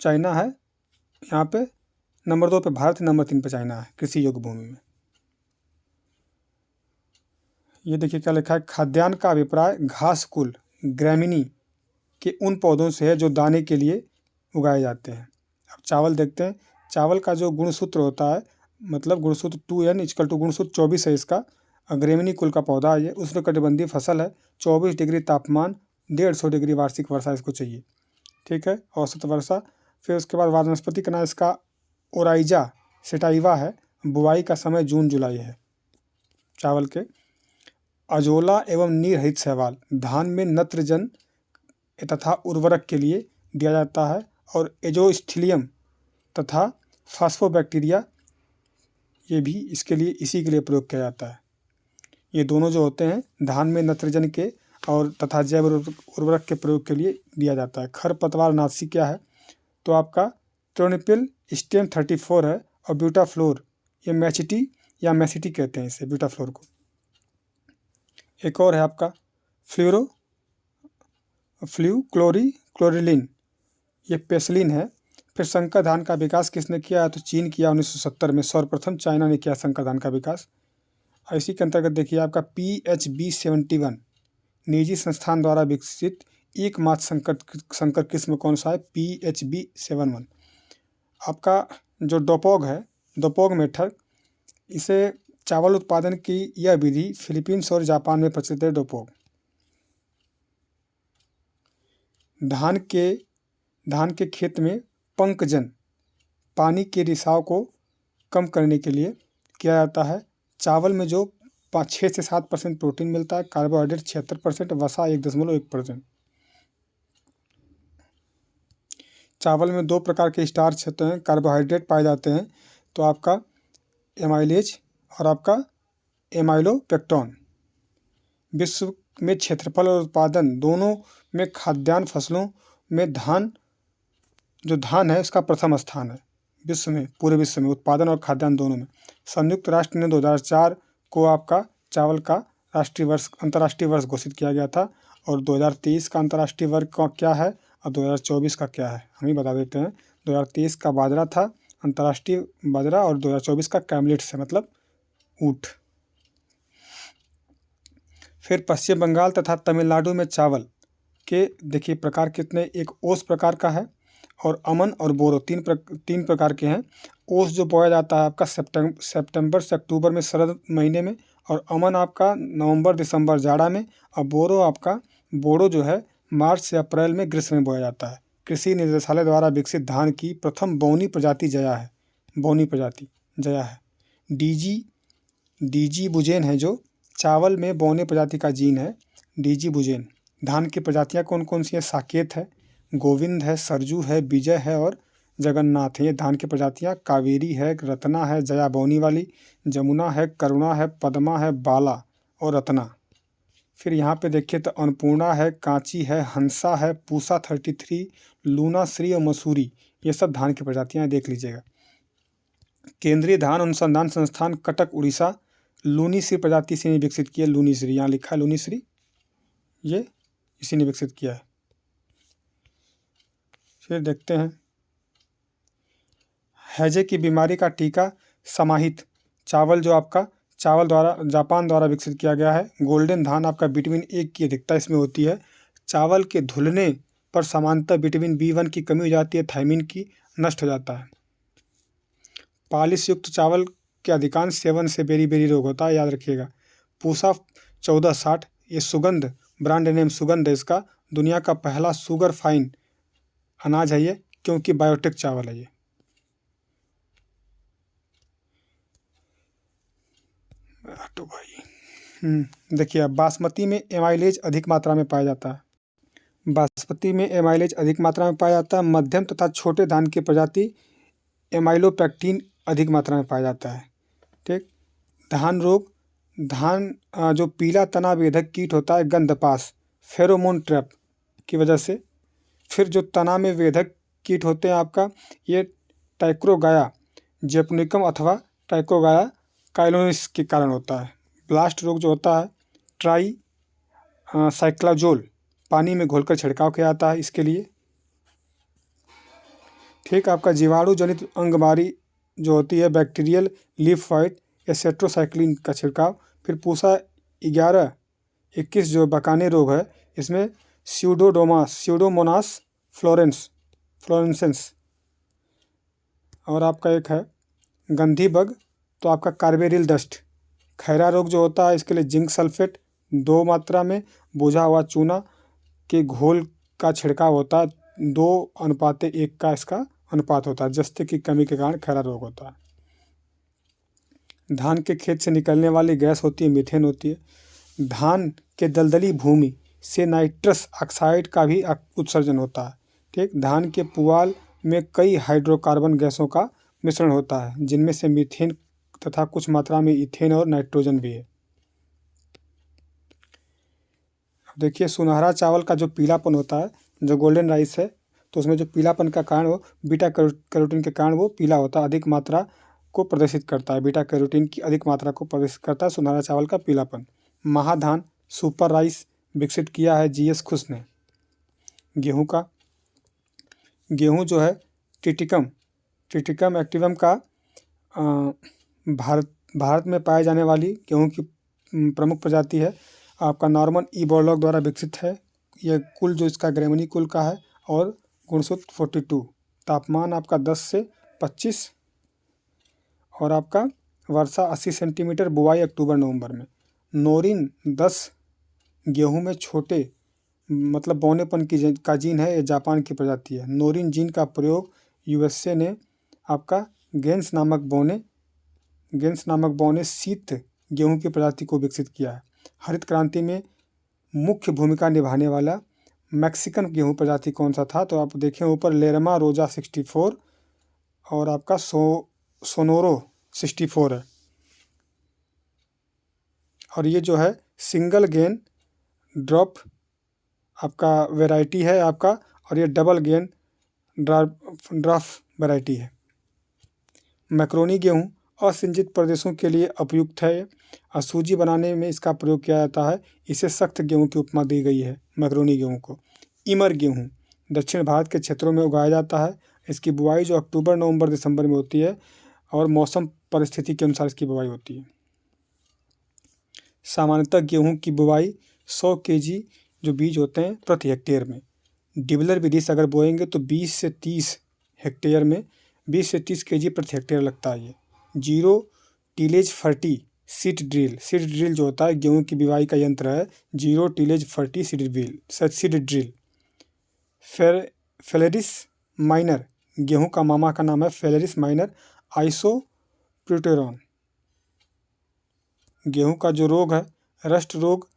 चाइना है। यहाँ पे नंबर 2 पे भारत, नंबर 3 पे चाइना है कृषि योग्य भूमि में। ये देखिए क्या लिखा है, खाद्यान्न का अभिप्राय घास कुल ग्रैमिनी के उन पौधों से है जो दाने के लिए उगाए जाते हैं। अब चावल देखते हैं, चावल का जो गुणसूत्र होता है, मतलब गुणसूत्र 2n = गुणसूत्र 24 है इसका। ग्रैमिनी कुल का पौधा है ये, उष्णकटिबंधीय फसल है। 24 डिग्री तापमान, 150 डिग्री वार्षिक वर्षा इसको चाहिए, ठीक है, औसत वर्षा। फिर उसके बाद वानस्पतिक का नाम इसका ओराइजा सेटाइवा है। बुआई का समय जून जुलाई है चावल के। अजोला एवं नीर रहित शैवाल धान में नत्रजन तथा उर्वरक के लिए दिया जाता है, और एजोस्थिलियम तथा फास्फोबैक्टीरिया ये भी इसके लिए, इसी के लिए प्रयोग किया जाता है। ये दोनों जो होते हैं धान में नत्रजन के और तथा जैव उर्वरक के प्रयोग के लिए दिया जाता है। खरपतवार नाशी क्या है, तो आपका ट्रोनिपिल स्टेम 34 है, और ब्यूटाफ्लोर, ये मैचिटी या मैसिटी कहते हैं इसे, ब्यूटाफ्लोर को। एक और है आपका क्लोरिलिन, ये पेसलिन है। फिर संकर धान का विकास किसने किया है, तो चीन किया 1970 में। सर्वप्रथम चाइना ने किया संकर धान का विकास। इसी के अंतर्गत देखिए आपका PHB 71 निजी संस्थान द्वारा विकसित एकमात्र संकर किस्म कौन सा है, PHB 71। आपका जो डोपोग है, डोपोग मेथड, इसे चावल उत्पादन की यह विधि फिलीपींस और जापान में प्रचलित है। डोपोग धान के खेत में पंकजन पानी के रिसाव को कम करने के लिए किया जाता है। चावल में जो 6 से 7% प्रोटीन मिलता है, कार्बोहाइड्रेट 76%, वसा 1.1%। चावल में 2 प्रकार के स्टार्च होते हैं, कार्बोहाइड्रेट पाए जाते हैं, तो आपका एमाइलेज और आपका एमाइलोपेक्टोन। विश्व में क्षेत्रफल और उत्पादन दोनों में खाद्यान्न फसलों में धान है उसका प्रथम स्थान है विश्व में, पूरे विश्व में उत्पादन और खाद्यान्न दोनों में। संयुक्त राष्ट्र ने 2004 को आपका चावल का अंतर्राष्ट्रीय वर्ष घोषित किया गया था, और 2023 का अंतर्राष्ट्रीय वर्ष का क्या है और 2024 का क्या है हम ही बता देते हैं। 2023 का बाजरा था, अंतर्राष्ट्रीय बाजरा, और 2024 का कैमलिट्स है, मतलब ऊँट। फिर पश्चिम बंगाल तथा तमिलनाडु में चावल के देखिए प्रकार कितने, एक ओस प्रकार का है, और अमन और बोरो तीन प्रकार के हैं। ओस जो बोया जाता है आपका सितंबर से अक्टूबर में शरद महीने में, और अमन आपका नवंबर दिसंबर जाड़ा में, और बोरो जो है मार्च से अप्रैल में ग्रीष्म में बोया जाता है। कृषि निदेशालय द्वारा विकसित धान की प्रथम बौनी प्रजाति जया है। डीजी बुजेन है जो चावल में बौने प्रजाति का जीन है, डीजी बुजेन। धान की प्रजातियाँ कौन कौन सी है, साकेत है, गोविंद है, सरजू है, विजय है और जगन्नाथ है। ये धान की प्रजातियाँ। कावेरी है, रत्ना है, जया बौनी वाली, जमुना है, करुणा है, पद्मा है, बाला और रत्ना। फिर यहाँ पे देखिए तो अन्नपूर्णा है, कांची है, हंसा है, पूसा 33, लूना श्री और मसूरी, ये सब धान की प्रजातियाँ देख लीजिएगा। केंद्रीय धान अनुसंधान संस्थान कटक उड़ीसा लूनी श्री प्रजाति से विकसित किया। लूनी श्री यहाँ लिखा है, लूनी श्री, ये इसी ने विकसित किया है। फिर देखते हैं हैजे की बीमारी का टीका समाहित चावल जो आपका जापान द्वारा विकसित किया गया है। गोल्डन धान आपका विटामिन ए की अधिकता इसमें होती है। चावल के धुलने पर सामान्यतः विटामिन B1 की कमी हो जाती है, थायमिन की नष्ट हो जाता है। पालिश युक्त चावल के अधिकांश सेवन से बेरी रोग होता है, याद रखिएगा। पूसा 1460, ये सुगंध ब्रांड नेम सुगंध है इसका, दुनिया का पहला शुगर फाइन अनाज है ये, क्योंकि बायोटेक चावल है ये। तो भाई देखिए अब बासमती में एमाइलेज अधिक मात्रा में पाया जाता है। बासमती में एमाइलेज अधिक मात्रा में पाया जाता है। मध्यम तथा छोटे धान की प्रजाति एमाइलोपेक्टिन अधिक मात्रा में पाया जाता है। ठीक। धान रोग, धान जो पीला तना वेधक कीट होता है गंधपास, फेरोमोन ट्रैप की वजह से फिर जो तना में वेधक कीट होते हैं आपका, ये टाइक्रोगाया जैपोनिकम अथवा टाइक्रोगाया काइलोनिस के कारण होता है। ब्लास्ट रोग जो होता है, ट्राई साइक्लाजोल पानी में घोलकर छिड़काव किया जाता है इसके लिए। ठीक, आपका जीवाणु जनित अंगमारी जो होती है, बैक्टीरियल लीफ वाइट या सेट्रोसाइक्लिन का छिड़काव। फिर पूसा 11-21 जो बकाने रोग है, इसमें स्यूडोमोनास फ्लोरेंसेंस। और आपका एक है गंधी बग, तो आपका कार्बेरिल डस्ट। खैरा रोग जो होता है, इसके लिए जिंक सल्फेट 2 मात्रा में बुझा हुआ चूना के घोल का छिड़काव होता है। 2:1 का इसका अनुपात होता है। जस्ते की कमी के कारण खैरा रोग होता है। धान के खेत से निकलने वाली गैस होती है, मीथेन होती है। धान के दलदली भूमि से नाइट्रस ऑक्साइड का भी उत्सर्जन होता है। ठीक, धान के पुआल में कई हाइड्रोकार्बन गैसों का मिश्रण होता है, जिनमें से मीथेन तथा कुछ मात्रा में इथेन और नाइट्रोजन भी है। देखिए, सुनहरा चावल का जो पीलापन होता है, जो गोल्डन राइस है, तो उसमें जो पीलापन का कारण वो बीटा कैरोटीन के कारण वो पीला होता है, अधिक मात्रा को प्रदर्शित करता है। बीटा कैरोटीन की अधिक मात्रा को प्रदर्शित करता है सुनहरा चावल का पीलापन। महाधान सुपर राइस विकसित किया है जीएस खुश ने। गेहूं जो है ट्रिटिकम एक्टिवम का भारत में पाए जाने वाली गेहूं की प्रमुख प्रजाति है। आपका नॉर्मन ई बोरलॉग द्वारा विकसित है। यह कुल जो इसका ग्रेमनी कुल का है और गुणसूत्र 42। तापमान आपका 10 से 25 और आपका वर्षा 80 सेंटीमीटर। बुआई अक्टूबर-नवंबर में। नोरिन 10 गेहूं में छोटे मतलब बौनेपन का जीन है। ये जापान की प्रजाति है। नोरिन जीन का प्रयोग यूएसए ने आपका गेंस नामक बौने शीत गेहूं की प्रजाति को विकसित किया है। हरित क्रांति में मुख्य भूमिका निभाने वाला मैक्सिकन गेहूं प्रजाति कौन सा था, तो आप देखें ऊपर लेरमा रोजा 64 और आपका सोनोरो 64 है। और ये जो है सिंगल गेन ड्रॉप आपका वैरायटी है आपका, और ये डबल गेन ड्रॉप वैरायटी है। मैक्रोनी गेहूं असिंचित प्रदेशों के लिए उपयुक्त है। सूजी बनाने में इसका प्रयोग किया जाता है। इसे सख्त गेहूं की उपमा दी गई है मैक्रोनी गेहूं को। इमर गेहूं दक्षिण भारत के क्षेत्रों में उगाया जाता है। इसकी बुआई जो अक्टूबर, नवंबर, दिसंबर में होती है और मौसम परिस्थिति के अनुसार इसकी बुआई होती है। सामान्यतः गेहूं की बुआई 100 केजी जो बीज होते हैं प्रति हेक्टेयर में। डिबलर विधि से अगर बोएंगे तो 20 से 30 हेक्टेयर में 20 से 30 केजी प्रति हेक्टेयर लगता है। ये zero tillage ferti seed drill जो होता है गेहूं की बुवाई का यंत्र है। Zero tillage ferti seed drill. Phalaris minor गेहूं का मामा का नाम है फेलेरिस माइनर आइसोप्यूटेरॉन। गेहूं का जो रोग है रस्ट रोग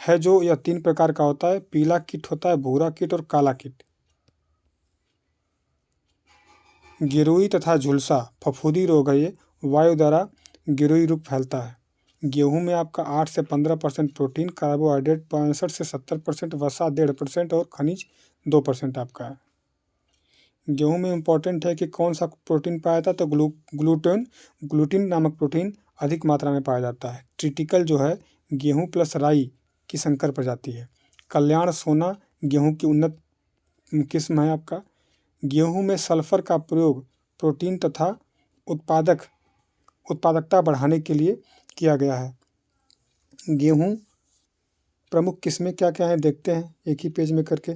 है, जो यह 3 प्रकार का होता है। पीला कीट होता है, भूरा कीट और काला कीट। गिरोई तथा झुलसा फफूंदी रोग है। ये वायु द्वारा गिरोई रोग फैलता है। गेहूं में आपका 8 से 15% प्रोटीन, कार्बोहाइड्रेट 65 से 70%, वसा 1.5% और खनिज 2% आपका है। गेहूं में इम्पॉर्टेंट है कि कौन सा प्रोटीन पाया जाता है, तो ग्लूटिन नामक प्रोटीन अधिक मात्रा में पाया जाता है। ट्रिटिकल जो है गेहूं प्लस राई की संकर प्रजाति है। कल्याण सोना गेहूं की उन्नत किस्म है आपका। गेहूं में सल्फर का प्रयोग प्रोटीन तथा उत्पादकता बढ़ाने के लिए किया गया है। गेहूं प्रमुख किस्में क्या क्या हैं देखते हैं एक ही पेज में करके।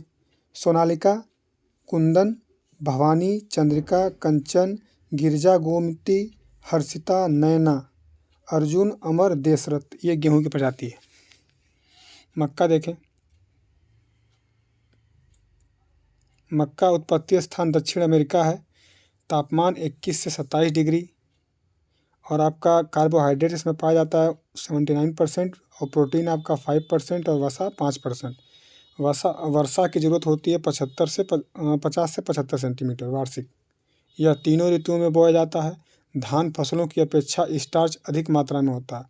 सोनालिका, कुंदन, भवानी, चंद्रिका, कंचन, गिरजा, गोमती, हर्षिता, नैना, अर्जुन, अमर, देशरथ, ये गेहूं की प्रजाति है। मक्का देखें। मक्का उत्पत्ति स्थान दक्षिण अमेरिका है। तापमान 21 से 27 डिग्री और आपका कार्बोहाइड्रेट इसमें पाया जाता है 79% और प्रोटीन आपका 5% और वसा 5%। वर्षा की ज़रूरत होती है 50 से 75 सेंटीमीटर वार्षिक। यह तीनों ऋतुओं में बोया जाता है। धान फसलों की अपेक्षा स्टार्च अधिक मात्रा में होता है।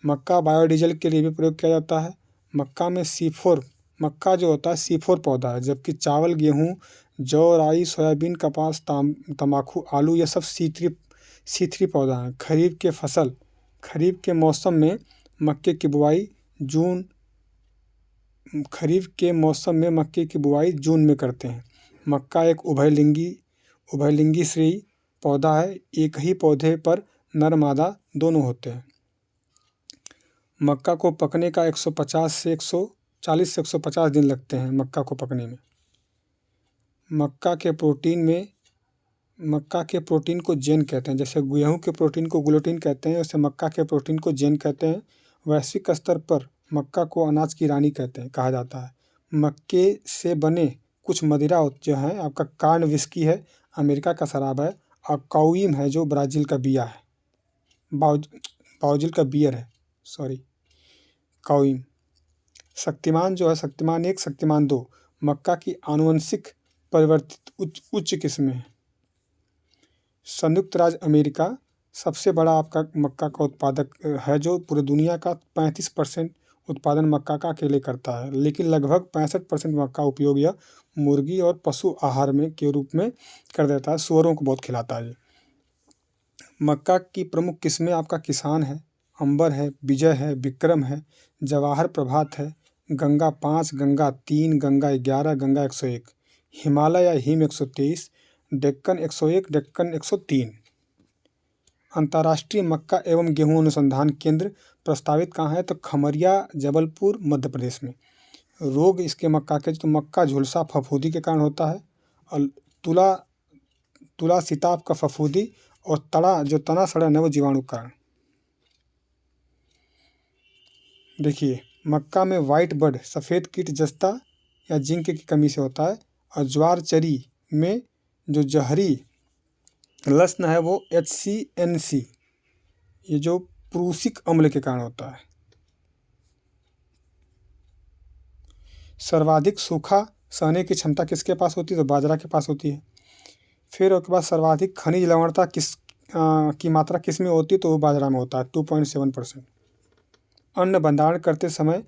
मक्का बायोडीजल के लिए भी प्रयोग किया जाता है। मक्का में C4 मक्का जो होता है C4 पौधा है, जबकि चावल, गेहूँ, जौ, राई, सोयाबीन, कपास, तंबाकू, आलू ये सब C3 पौधा है। खरीफ के मौसम में मक्के की बुआई जून में करते हैं। मक्का एक उभयलिंगी श्रेणी पौधा है। एक ही पौधे पर नर मादा दोनों होते हैं। मक्का को पकने का 140 से 150 दिन लगते हैं मक्का को पकने में। मक्का के प्रोटीन को जेन कहते हैं। जैसे गेहूँ के प्रोटीन को ग्लूटीन कहते हैं, वैसे मक्का के प्रोटीन को जेन कहते हैं। वैश्विक स्तर पर मक्का को अनाज की रानी कहा जाता है। मक्के से बने कुछ मदिरा जो है आपका कार्न विस्की है, अमेरिका का शराब है, और काउइम है जो ब्राज़ील का बियर है। काउइम। शक्तिमान जो है, शक्तिमान 1, शक्तिमान 2 मक्का की आनुवंशिक परिवर्तित उच्च किस्में हैं। संयुक्त राज्य अमेरिका सबसे बड़ा आपका मक्का का उत्पादक है, जो पूरी दुनिया का 35% उत्पादन मक्का का अकेले करता है। लेकिन लगभग 65% मक्का उपयोग यह मुर्गी और पशु आहार के रूप में कर देता है। सूअरों को बहुत खिलाता है। मक्का की प्रमुख किस्में आपका किसान है, अंबर है, विजय है, विक्रम है, जवाहर प्रभात है, गंगा 5, गंगा 3, गंगा 11, गंगा 101, हिमालय या हिम 123, डेक्कन 101, डेक्कन 103। अंतर्राष्ट्रीय मक्का एवं गेहूं अनुसंधान केंद्र प्रस्तावित कहाँ है? तो खमरिया, जबलपुर, मध्य प्रदेश में। रोग इसके मक्का के तो मक्का झुलसा फफूंदी के कारण होता है, और तुला सिताब का फफूंदी, और तना सड़न है वो जीवाणु के कारण। देखिए, मक्का में व्हाइट बर्ड सफ़ेद कीट जस्ता या जिंक की कमी से होता है, और ज्वार चरी में जो जहरी लसण है वो HCNC ये जो प्रूसिक अम्ल के कारण होता है। सर्वाधिक सूखा सहने की क्षमता किसके पास होती है? तो बाजरा के पास होती है। फिर उसके बाद सर्वाधिक खनिज लवणता की मात्रा किस में होती है? तो वो बाजरा में होता है, 2.7%। अन्न भंडारण करते समय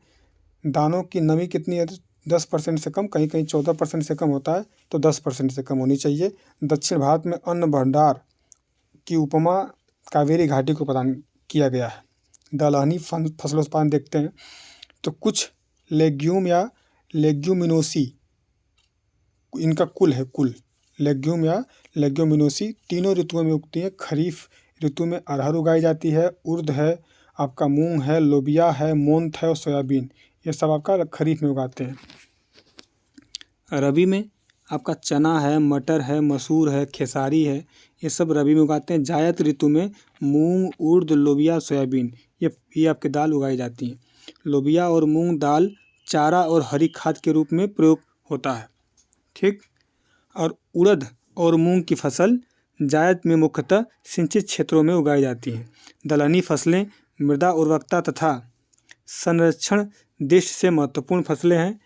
दानों की नमी कितनी है? 10% से कम, कहीं कहीं 14% से कम होता है, तो 10% से कम होनी चाहिए। दक्षिण भारत में अन्न भंडार की उपमा कावेरी घाटी को प्रदान किया गया है। दलहनी फसलोत्पादन देखते हैं तो कुछ लेग्यूम या लेग्यूमिनोसी, इनका कुल लेग्यूम या लेग्यूमिनोसी तीनों ऋतुओं में उगती है। खरीफ ऋतु में अरहर उगाई जाती है, उर्द है, आपका मूंग है, लोबिया है, मोंथ है और सोयाबीन, ये सब आपका खरीफ में उगाते हैं। रबी में आपका चना है, मटर है, मसूर है, खेसारी है, ये सब रबी में उगाते हैं। जायद ऋतु में मूंग, उर्द, लोबिया, सोयाबीन ये आपकी दाल उगाई जाती हैं। लोबिया और मूंग दाल चारा और हरी खाद के रूप में प्रयोग होता है, ठीक। और उड़द और मूंग की फसल जायद में मुख्यतः सिंचित क्षेत्रों में उगाई जाती हैं। दलहनी फसलें मृदा उर्वरकता तथा संरक्षण दृष्टि से महत्वपूर्ण फसलें हैं।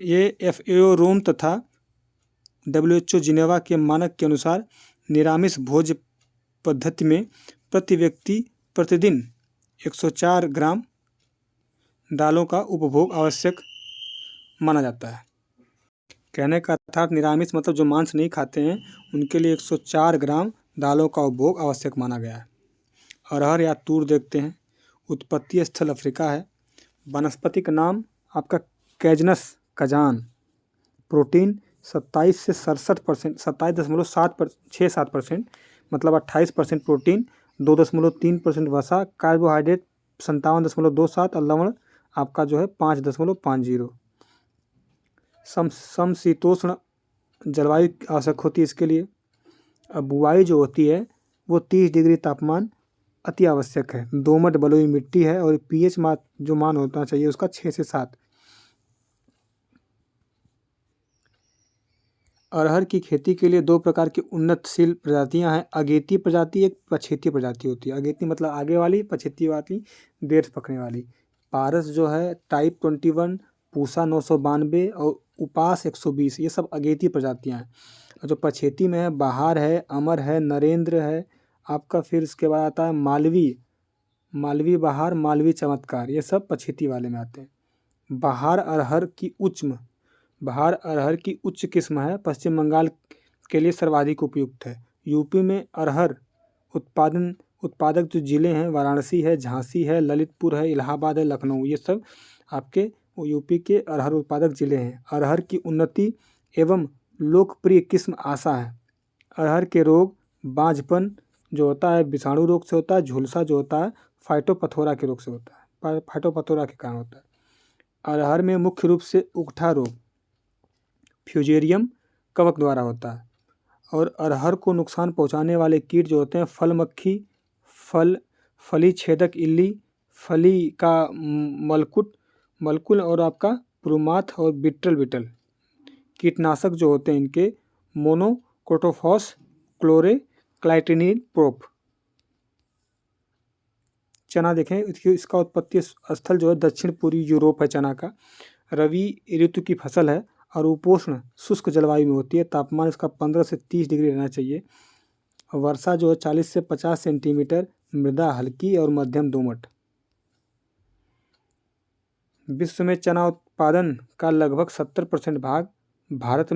ये FAO रोम तथा WHO जिनेवा के मानक के अनुसार निरामिष भोज्य पद्धति में प्रति व्यक्ति प्रतिदिन 104 ग्राम दालों का उपभोग आवश्यक माना जाता है। कहने का अर्थात निरामिष मतलब जो मांस नहीं खाते हैं उनके लिए 104 ग्राम दालों का उपभोग आवश्यक माना गया है। अरहर या तूर देखते हैं। उत्पत्ति स्थल अफ्रीका है। वनस्पतिक नाम आपका कैजनस कजान। प्रोटीन 27 से 67%, 27.67% मतलब 28% प्रोटीन, 2.3% वसा, कार्बोहाइड्रेट 57.27 और लवण आपका जो है 5.50। समशीतोष्ण जलवायु आवश्यक होती है इसके लिए। अब बुआई जो होती है वो 30 डिग्री तापमान अति आवश्यक है। दोमट बलुई मिट्टी है और pH जो मान होना चाहिए उसका 6 से 7। अरहर की खेती के लिए 2 प्रकार की उन्नतशील प्रजातियां हैं। अगेती प्रजाति, एक पछेती प्रजाति होती है। अगेती मतलब आगे वाली, पछेती वाली देर से पकने वाली। पारस जो है टाइप 21, पूसा 992 और उपास 120, ये सब अगेती प्रजातियां हैं। और जो पछेती में है बहार है, अमर है, नरेंद्र है आपका। फिर इसके बाद आता है मालवी बहार, मालवी चमत्कार, ये सब पछेती वाले में आते हैं। बहार अरहर की उच्च किस्म है, पश्चिम बंगाल के लिए सर्वाधिक उपयुक्त है। यूपी में अरहर उत्पादक जो ज़िले हैं वाराणसी है, झांसी है, ललितपुर है, इलाहाबाद है, लखनऊ, ये सब आपके यूपी के अरहर उत्पादक ज़िले हैं। अरहर की उन्नति एवं लोकप्रिय किस्म आशा है। अरहर के रोग बांझपन जो होता है विषाणु रोग से होता है, झुलसा जो होता है फाइटोपथोरा के रोग से होता है, फाइटोपथोरा के कारण होता है। अरहर में मुख्य रूप से उकठा रोग फ्यूजेरियम कवक द्वारा होता है। और अरहर को नुकसान पहुंचाने वाले कीट जो होते हैं फल मक्खी, फली छेदक इल्ली, फली का मलकुल और आपका प्रूमाथ और बिटल कीटनाशक जो होते हैं इनके मोनोक्रोटोफॉस, क्लोरेक्लाइटिनिल प्रोप। चना देखें, इसका उत्पत्ति स्थल जो है दक्षिण पूर्वी यूरोप है चना का। रवि ऋतु की फसल है और उपोष्ण शुष्क जलवायु में होती है। तापमान इसका 15 से 30 डिग्री रहना चाहिए। वर्षा जो है 40 से 50 सेंटीमीटर। मृदा हल्की और मध्यम दोमट। विश्व में चना उत्पादन का लगभग 70% भाग भारत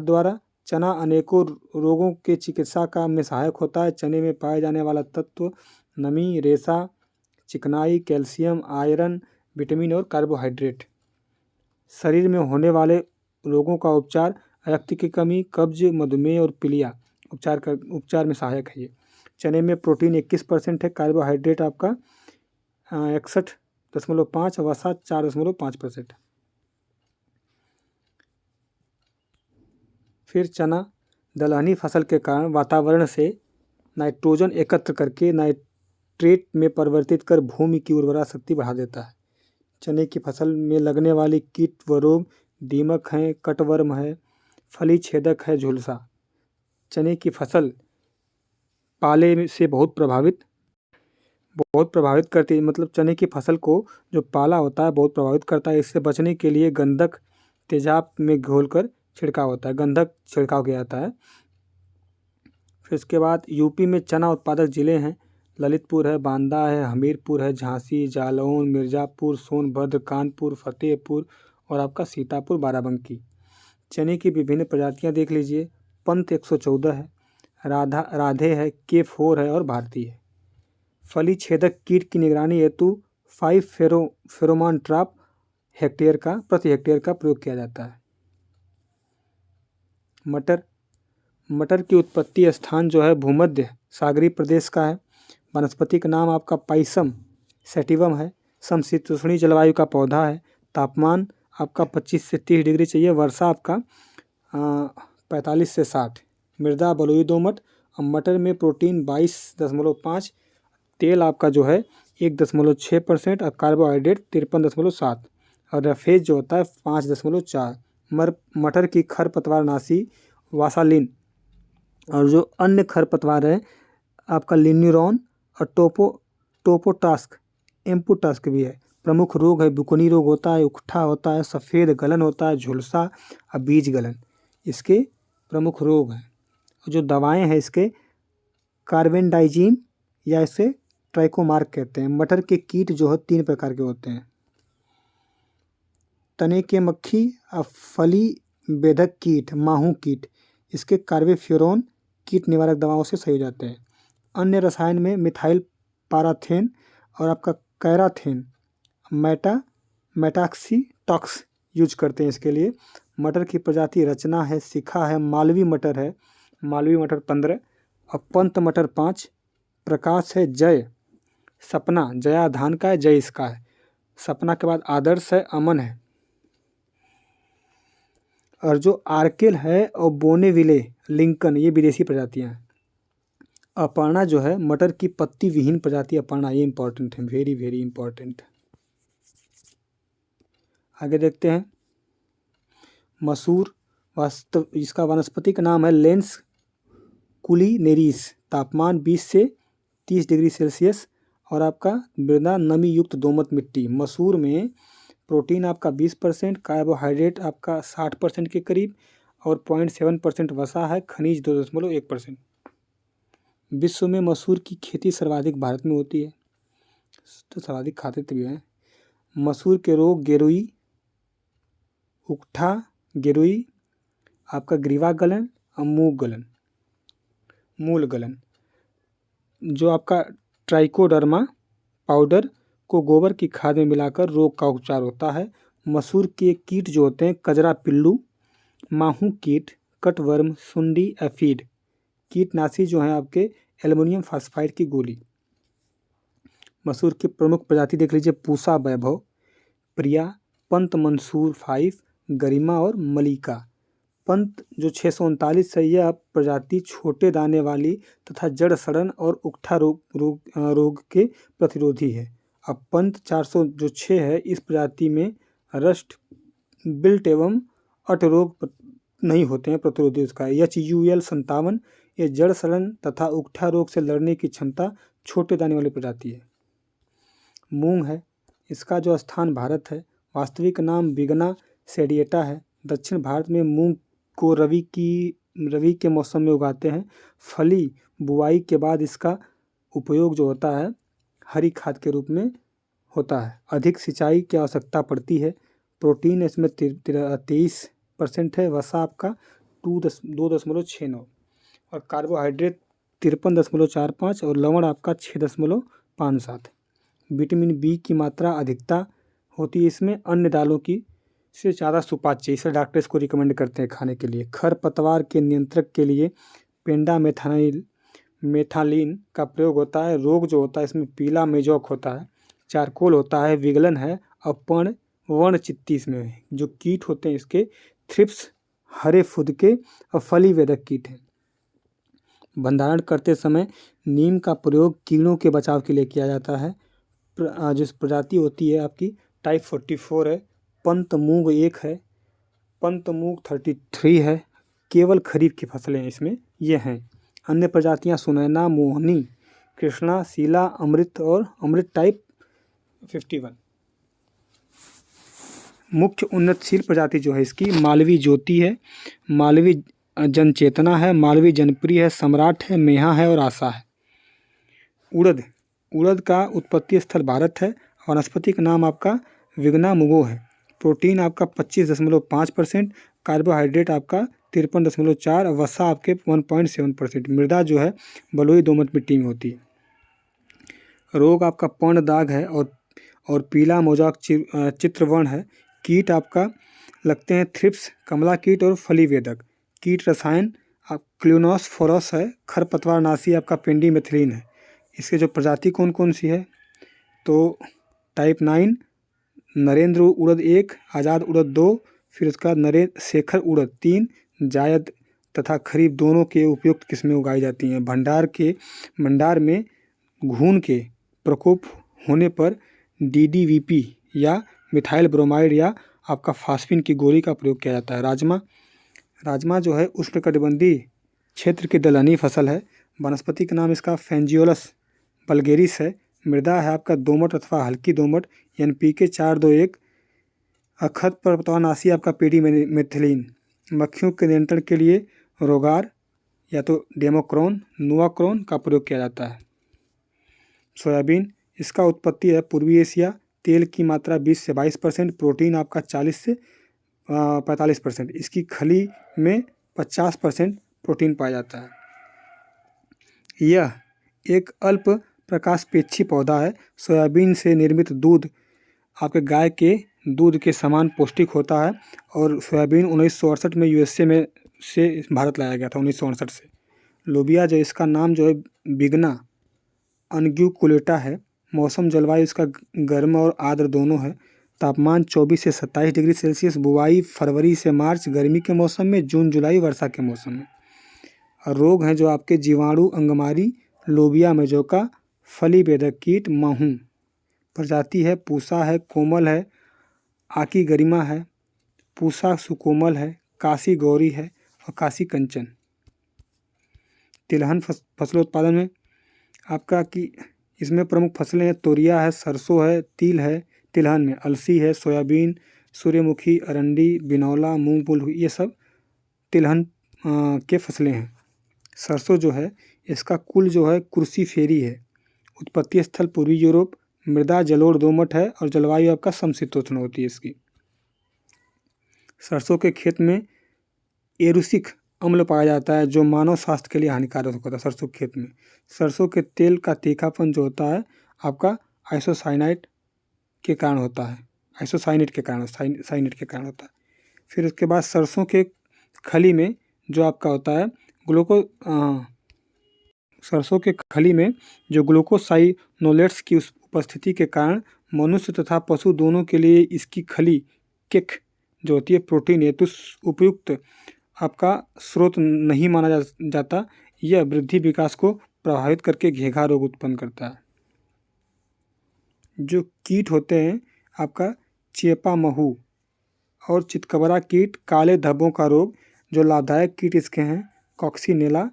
द्वारा। चना अनेकों रोगों के चिकित्सा में सहायक होता है। चने में पाए जाने वाला तत्व नमी, रेशा, चिकनाई, कैल्शियम, आयरन, विटामिन और कार्बोहाइड्रेट। शरीर में होने वाले रोगों का उपचार, रक्त की कमी, कब्ज, मधुमेह और पीलिया उपचार में सहायक है ये। चने में प्रोटीन 21% है, कार्बोहाइड्रेट आपका 61.5, वसा 4.5%। फिर चना दलहनी फसल के कारण वातावरण से नाइट्रोजन एकत्र करके नाइट्रेट में परिवर्तित कर भूमि की उर्वरा शक्ति बढ़ा देता है। चने की फसल में लगने वाली कीट व रोग दीमक हैं, कटवर्म है, फली छेदक है, झुलसा। चने की फसल पाले से बहुत प्रभावित करती है। मतलब चने की फसल को जो पाला होता है बहुत प्रभावित करता है। इससे बचने के लिए गंधक तेजाब में घोलकर छिड़काव होता है, गंधक छिड़काव किया जाता है। फिर इसके बाद यूपी में चना उत्पादक ज़िले हैं ललितपुर है, बांदा है, हमीरपुर है, झांसी, जालौन, मिर्ज़ापुर, सोनभद्र, कानपुर, फतेहपुर और आपका सीतापुर, बाराबंकी। चने की विभिन्न प्रजातियां देख लीजिए। पंत 114 है, राधे है, K4 है और भारती है। फली छेदक कीट की निगरानी हेतु 5 फेरोमोन ट्रैप प्रति हेक्टेयर का प्रयोग किया जाता है। मटर की उत्पत्ति स्थान जो है भूमध्य सागरीय प्रदेश का है। वनस्पति का नाम आपका पाइसम सैटिवम है। समशीतोष्णीय जलवायु का पौधा है। तापमान आपका 25 से 30 डिग्री चाहिए। वर्षा आपका 45 से 60। मृदा बलुई दोमट। मटर में प्रोटीन 22.5, तेल आपका जो है 1.6% और कार्बोहाइड्रेट 53.7 और रफेज जो होता है 5.4। मटर की खरपतवारनाशी वासालिन और जो अन्य खरपतवार है आपका लिन्यूरॉन और टोपोटास्क एम्पुटास्क भी है। प्रमुख रोग है बुकनी रोग होता है, उकठा होता है, सफ़ेद गलन होता है, झुलसा और बीज गलन इसके प्रमुख रोग हैं। जो दवाएं हैं इसके कार्बेंडाइजिम या इसे ट्राइकोमार्क कहते हैं। मटर के कीट जो है 3 प्रकार के होते हैं। तने के मक्खी और फली बेधक कीट, माहू कीट, इसके कार्बेफ्यूरॉन कीट निवारक दवाओं से सही हो जाते हैं। अन्य रसायन में मिथाइल पाराथेन और आपका कैराथेन मेटाक्सीटॉक्स यूज करते हैं इसके लिए। मटर की प्रजाति रचना है, शिखा है, मालवी मटर है, मालवी मटर 15 और पंत मटर 5। प्रकाश है, जय, सपना, जया धान का है, जय इसका है। सपना के बाद आदर्श है, अमन है। और जो आर्केल है और बोनेविले, लिंकन, ये विदेशी प्रजातियां हैं। अपर्णा जो है मटर की पत्ती विहीन प्रजाति अपर्णा, ये इंपॉर्टेंट है, वेरी वेरी इंपॉर्टेंट। आगे देखते हैं मसूर। इसका वनस्पति का नाम है लेंस कुलिनेरिस। तापमान 20 से 30 डिग्री सेल्सियस और आपका मृदा नमी युक्त दोमट मिट्टी। मसूर में प्रोटीन आपका 20%, कार्बोहाइड्रेट आपका 60% के करीब और 0.7% वसा है, खनिज 2.1%। विश्व में मसूर की खेती सर्वाधिक भारत में होती है, तो सर्वाधिक खाते भी हैं। मसूर के रोग गेरुई, उकठा, गेरुई, आपका ग्रीवा गलन और मूल गलन। जो आपका ट्राइकोडर्मा पाउडर को गोबर की खाद में मिलाकर रोग का उपचार होता है। मसूर के कीट जो होते हैं कजरा पिल्लू, माहू कीट, कटवर्म, सुंडी, एफिड। कीटनाशी जो है आपके एल्युमिनियम फास्फाइड की गोली। मसूर की प्रमुख प्रजाति देख लीजिए, पूसा वैभव, प्रिया, पंत मंसूर 5, गरिमा और मलिका। पंत जो 639 है, यह प्रजाति छोटे दाने वाली तथा जड़ सड़न और उकठा रोग के प्रतिरोधी है। अब पंत 400 जो 6 है, इस प्रजाति में रस्ट, बिल्ट एवं अट रोग नहीं होते हैं प्रतिरोधी उसका। HUL 57, ये जड़ सड़न तथा उकठा रोग से लड़ने की क्षमता छोटे दाने वाली प्रजाति है। मूंग है, इसका जो स्थान भारत है, वास्तविक नाम बिगना सेडिएटा है। दक्षिण भारत में मूंग को रवि के मौसम में उगाते हैं। फली बुआई के बाद इसका उपयोग जो होता है हरी खाद के रूप में होता है। अधिक सिंचाई की आवश्यकता पड़ती है। प्रोटीन इसमें 23% है। वसा आपका 2.69 और कार्बोहाइड्रेट 53.45 और लवण आपका 6.57। विटामिन बी की मात्रा अधिकता होती है इसमें अन्य दालों की से ज़्यादा सुपाच्य, इसे डॉक्टर इसको रिकमेंड करते हैं खाने के लिए। खरपतवार के नियंत्रण के लिए पेंडा मेथालीन का प्रयोग होता है। रोग जो होता है इसमें पीला मेजोक होता है, चारकोल होता है, विगलन है और वर्ण चित्ती इसमें है। जो कीट होते हैं इसके थ्रिप्स, हरे फुदके और फली वेदक कीट हैं। भंडारण करते समय नीम का प्रयोग कीड़ों के बचाव के लिए किया जाता है। जिस प्रजाति होती है आपकी टाइप 44 है। पंत मूंग 1 है, पंत मूंग 33 है। केवल खरीफ की फसलें इसमें ये हैं। अन्य प्रजातियां सुनैना, मोहनी, कृष्णा, शीला, अमृत और अमृत टाइप 51। मुख्य उन्नतशील प्रजाति जो है इसकी मालवी ज्योति है, मालवी जनचेतना है, मालवी जनप्रिय है, सम्राट है, मेहा है और आशा है। उड़द का उत्पत्ति स्थल भारत है। वनस्पति का नाम आपका विग्ना मुगो है। प्रोटीन आपका 25.5%, कार्बोहाइड्रेट आपका 53.4, वसा आपके 1.7%। मृदा जो है बलुई दोमट मिट्टी में होती है। रोग आपका पर्ण दाग है और पीला मोजाक चित्रवर्ण है। कीट आपका लगते हैं थ्रिप्स, कमला कीट और फली वेदक। कीट रसायन क्लोनोसफोरस है। खरपतवार नाशी आपका पेंडीमेथिलीन है। इसके जो प्रजाति कौन कौन सी है तो टाइप 9 नरेंद्र उड़द 1, आज़ाद उड़द 2, फिर उसका शेखर उड़द 3, जायद तथा खरीफ दोनों के उपयुक्त किस्में उगाई जाती हैं। भंडार में घून के प्रकोप होने पर DDVP या मिथाइल ब्रोमाइड या आपका फास्फिन की गोली का प्रयोग किया जाता है। राजमा जो है उष्णकटिबंधीय क्षेत्र की दलहनी फसल है। वनस्पति का नाम इसका फेंजियोलस वल्गेरिस है। मृदा है आपका दोमट अथवा हल्की दोमट। NPK 4-2-1। खरपतवारनाशी आपका पेंडीमेथिलीन। मक्खियों के नियंत्रण के लिए रोगार या तो डेमोक्रोन, नुआक्रोन का प्रयोग किया जाता है। सोयाबीन, इसका उत्पत्ति है पूर्वी एशिया। तेल की मात्रा 20 से 22%, प्रोटीन आपका 40 से 45%। इसकी खली में 50% प्रोटीन पाया जाता है। यह एक अल्प प्रकाशपेक्षी पौधा है। सोयाबीन से निर्मित दूध आपके गाय के दूध के समान पौष्टिक होता है और सोयाबीन 1968 में USA से भारत लाया गया था, 1968 से। लोबिया जो इसका नाम जो है बिगना अनग्यूकुलेटा है। मौसम जलवायु इसका गर्म और आर्द्र दोनों है। तापमान 24 से 27 डिग्री सेल्सियस। बुआई फरवरी से मार्च गर्मी के मौसम में, जून जुलाई वर्षा के मौसम में। और रोग हैं जो आपके जीवाणु अंगमारी, लोबिया मेजोका, फली बेधक कीट, माहू। प्रजाति है पूसा है, कोमल है, आकी गरिमा है, पूसा सुकोमल है, काशी गौरी है और काशी कंचन। तिलहन फसलोत्पादन में आपका कि इसमें प्रमुख फसलें हैं तोरिया है, सरसों है, तिल है। तिलहन में अलसी है, सोयाबीन, सूर्यमुखी, अरंडी, बिनौला, मूंगफली, ये सब तिलहन के फसलें हैं। सरसों जो है इसका कुल जो है क्रूसीफेरी है। उत्पत्ति स्थल पूर्वी यूरोप, मृदा जलोढ़ दोमट है और जलवायु आपका समशीतोष्ण होती है इसकी। सरसों के खेत में एरुसिक अम्ल पाया जाता है जो मानव स्वास्थ्य के लिए हानिकारक होता है। सरसों के खेत में सरसों के तेल का तीखापन जो होता है आपका आइसोसाइनाइट के कारण होता है, आइसोसाइनेट के कारण साइनेट के कारण होता है। फिर उसके बाद सरसों के खली में जो आपका होता है सरसों के खली में जो ग्लूकोसाइनोलेट्स की उपस्थिति के कारण मनुष्य तथा पशु दोनों के लिए इसकी खली किक जो होती है प्रोटीन हेतु उपयुक्त आपका स्रोत नहीं माना जाता। यह वृद्धि विकास को प्रभावित करके घेघा रोग उत्पन्न करता है। जो कीट होते हैं आपका चेपा महू और चितकबरा कीट, काले धब्बों का रोग, जो लाभदायक कीट इसके हैं कॉक्सिनेला,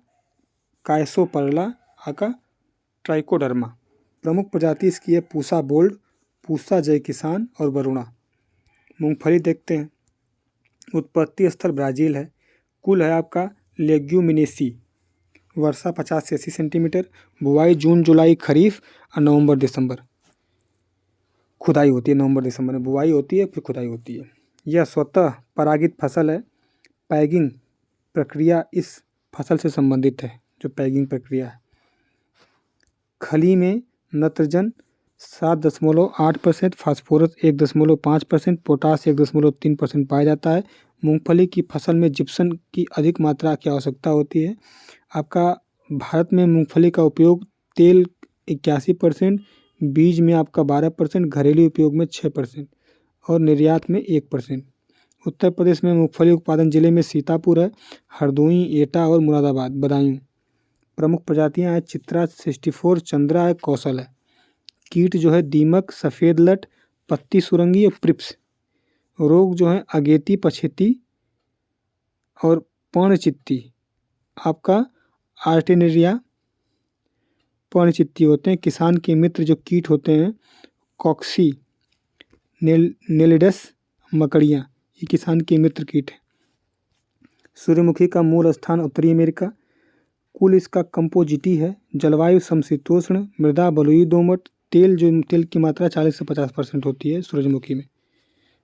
कायसोपरला, आका ट्राइकोडर्मा। प्रमुख प्रजाति इसकी है पूसा बोल्ड, पूसा जय किसान और वरुणा। मूंगफली देखते हैं। उत्पत्ति स्थल ब्राज़ील है। कुल है आपका लेग्यूमिनेसी। वर्षा 50 से 80 सेंटीमीटर। बुआई जून जुलाई खरीफ और नवंबर दिसंबर। खुदाई होती है नवंबर दिसंबर में बुआई होती है, फिर खुदाई होती है। यह स्वतः परागित फसल है। पैगिंग प्रक्रिया इस फसल से संबंधित है, जो पैगिंग प्रक्रिया है। खली में नत्रजन 7.8%, फास्फोरस 1.5%, पोटास 1.3% पाया जाता है। मूंगफली की फसल में जिप्सम की अधिक मात्रा की आवश्यकता होती है। आपका भारत में मूंगफली का उपयोग तेल 81%, बीज में आपका 12%, घरेलू उपयोग में 6% और निर्यात में 1%। उत्तर प्रदेश में मूंगफली उत्पादन जिले में सीतापुर है, हरदोई, एटा और मुरादाबाद, बदायूं। प्रमुख प्रजातियां हैं चित्रा 64, चंद्रा है, कौशल है। कीट जो है दीमक, सफ़ेद लट, पत्ती सुरंगी और प्रिप्स। रोग जो है अगेती, पछेती और पर्णचित्ती। आपका आर्टेनेरिया पर्णचित्ती होते हैं। किसान के मित्र जो कीट होते हैं कॉक्सी नेलिडस, मकड़ियाँ, ये किसान के मित्र कीट है। सूर्यमुखी का मूल स्थान उत्तरी अमेरिका। कुल इसका कंपोजिटी है। जलवायु समशीतोष्ण, मृदा बलुई दोमट। तेल की मात्रा 40 से 50% होती है सूरजमुखी में।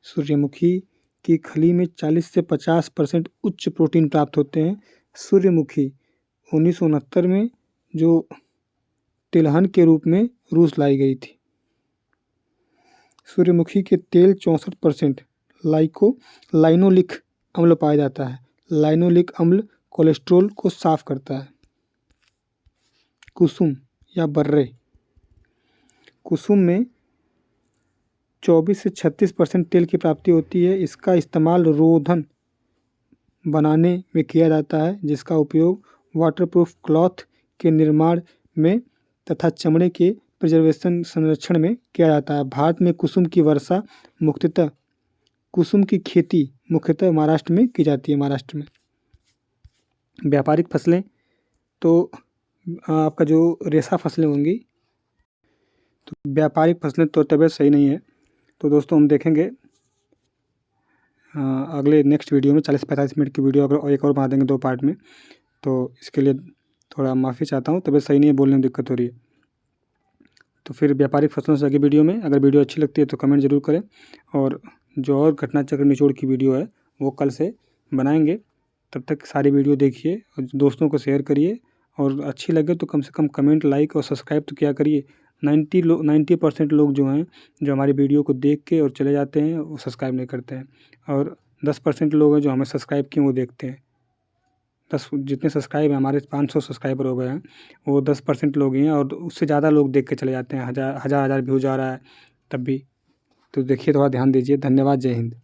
सूर्यमुखी की खली में 40 से 50% उच्च प्रोटीन प्राप्त होते हैं। सूर्यमुखी 1969 में जो तिलहन के रूप में रूस लाई गई थी। सूर्यमुखी के तेल 64% लाइनोलिक अम्ल पाया जाता है। लाइनोलिक अम्ल कोलेस्ट्रॉल को साफ करता है। कुसुम या बर्रे, कुसुम में 24 से 36% तेल की प्राप्ति होती है। इसका इस्तेमाल रोधन बनाने में किया जाता है, जिसका उपयोग वाटरप्रूफ क्लॉथ के निर्माण में तथा चमड़े के प्रिजर्वेशन संरक्षण में किया जाता है। भारत में कुसुम की वर्षा मुख्यतः कुसुम की खेती मुख्यतः महाराष्ट्र में की जाती है। महाराष्ट्र में व्यापारिक फसलें तो आपका जो रेशा फसलें होंगी, तो व्यापारिक फसलें तो तबीयत सही नहीं है। तो दोस्तों हम देखेंगे अगले नेक्स्ट वीडियो में 40-45 मिनट की वीडियो अगर एक और बना देंगे 2 पार्ट में। तो इसके लिए थोड़ा माफ़ी चाहता हूँ, तबीयत सही नहीं है, बोलने में दिक्कत हो रही है। तो फिर व्यापारिक फसलों से आगे वीडियो में अगर वीडियो अच्छी लगती है तो कमेंट ज़रूर करें। और जो और घटना चक्र निचोड़ की वीडियो है वो कल से बनाएंगे। तब तक सारी वीडियो देखिए और दोस्तों को शेयर करिए, और अच्छी लगे तो कम से कम कमेंट, लाइक और सब्सक्राइब तो किया करिए। 90% लोग जो हैं जो हमारी वीडियो को देख के और चले जाते हैं वो सब्सक्राइब नहीं करते हैं, और 10% लोग हैं जो हमें सब्सक्राइब किए वो देखते हैं। जितने सब्सक्राइब हैं, हमारे 500 सब्सक्राइबर हो गए हैं, वो 10% लोग ही हैं, और उससे ज़्यादा लोग देख के चले जाते हैं। हज़ार व्यूज़ आ रहा है तब भी। तो देखिए, थोड़ा ध्यान दीजिए। धन्यवाद। जय हिंद।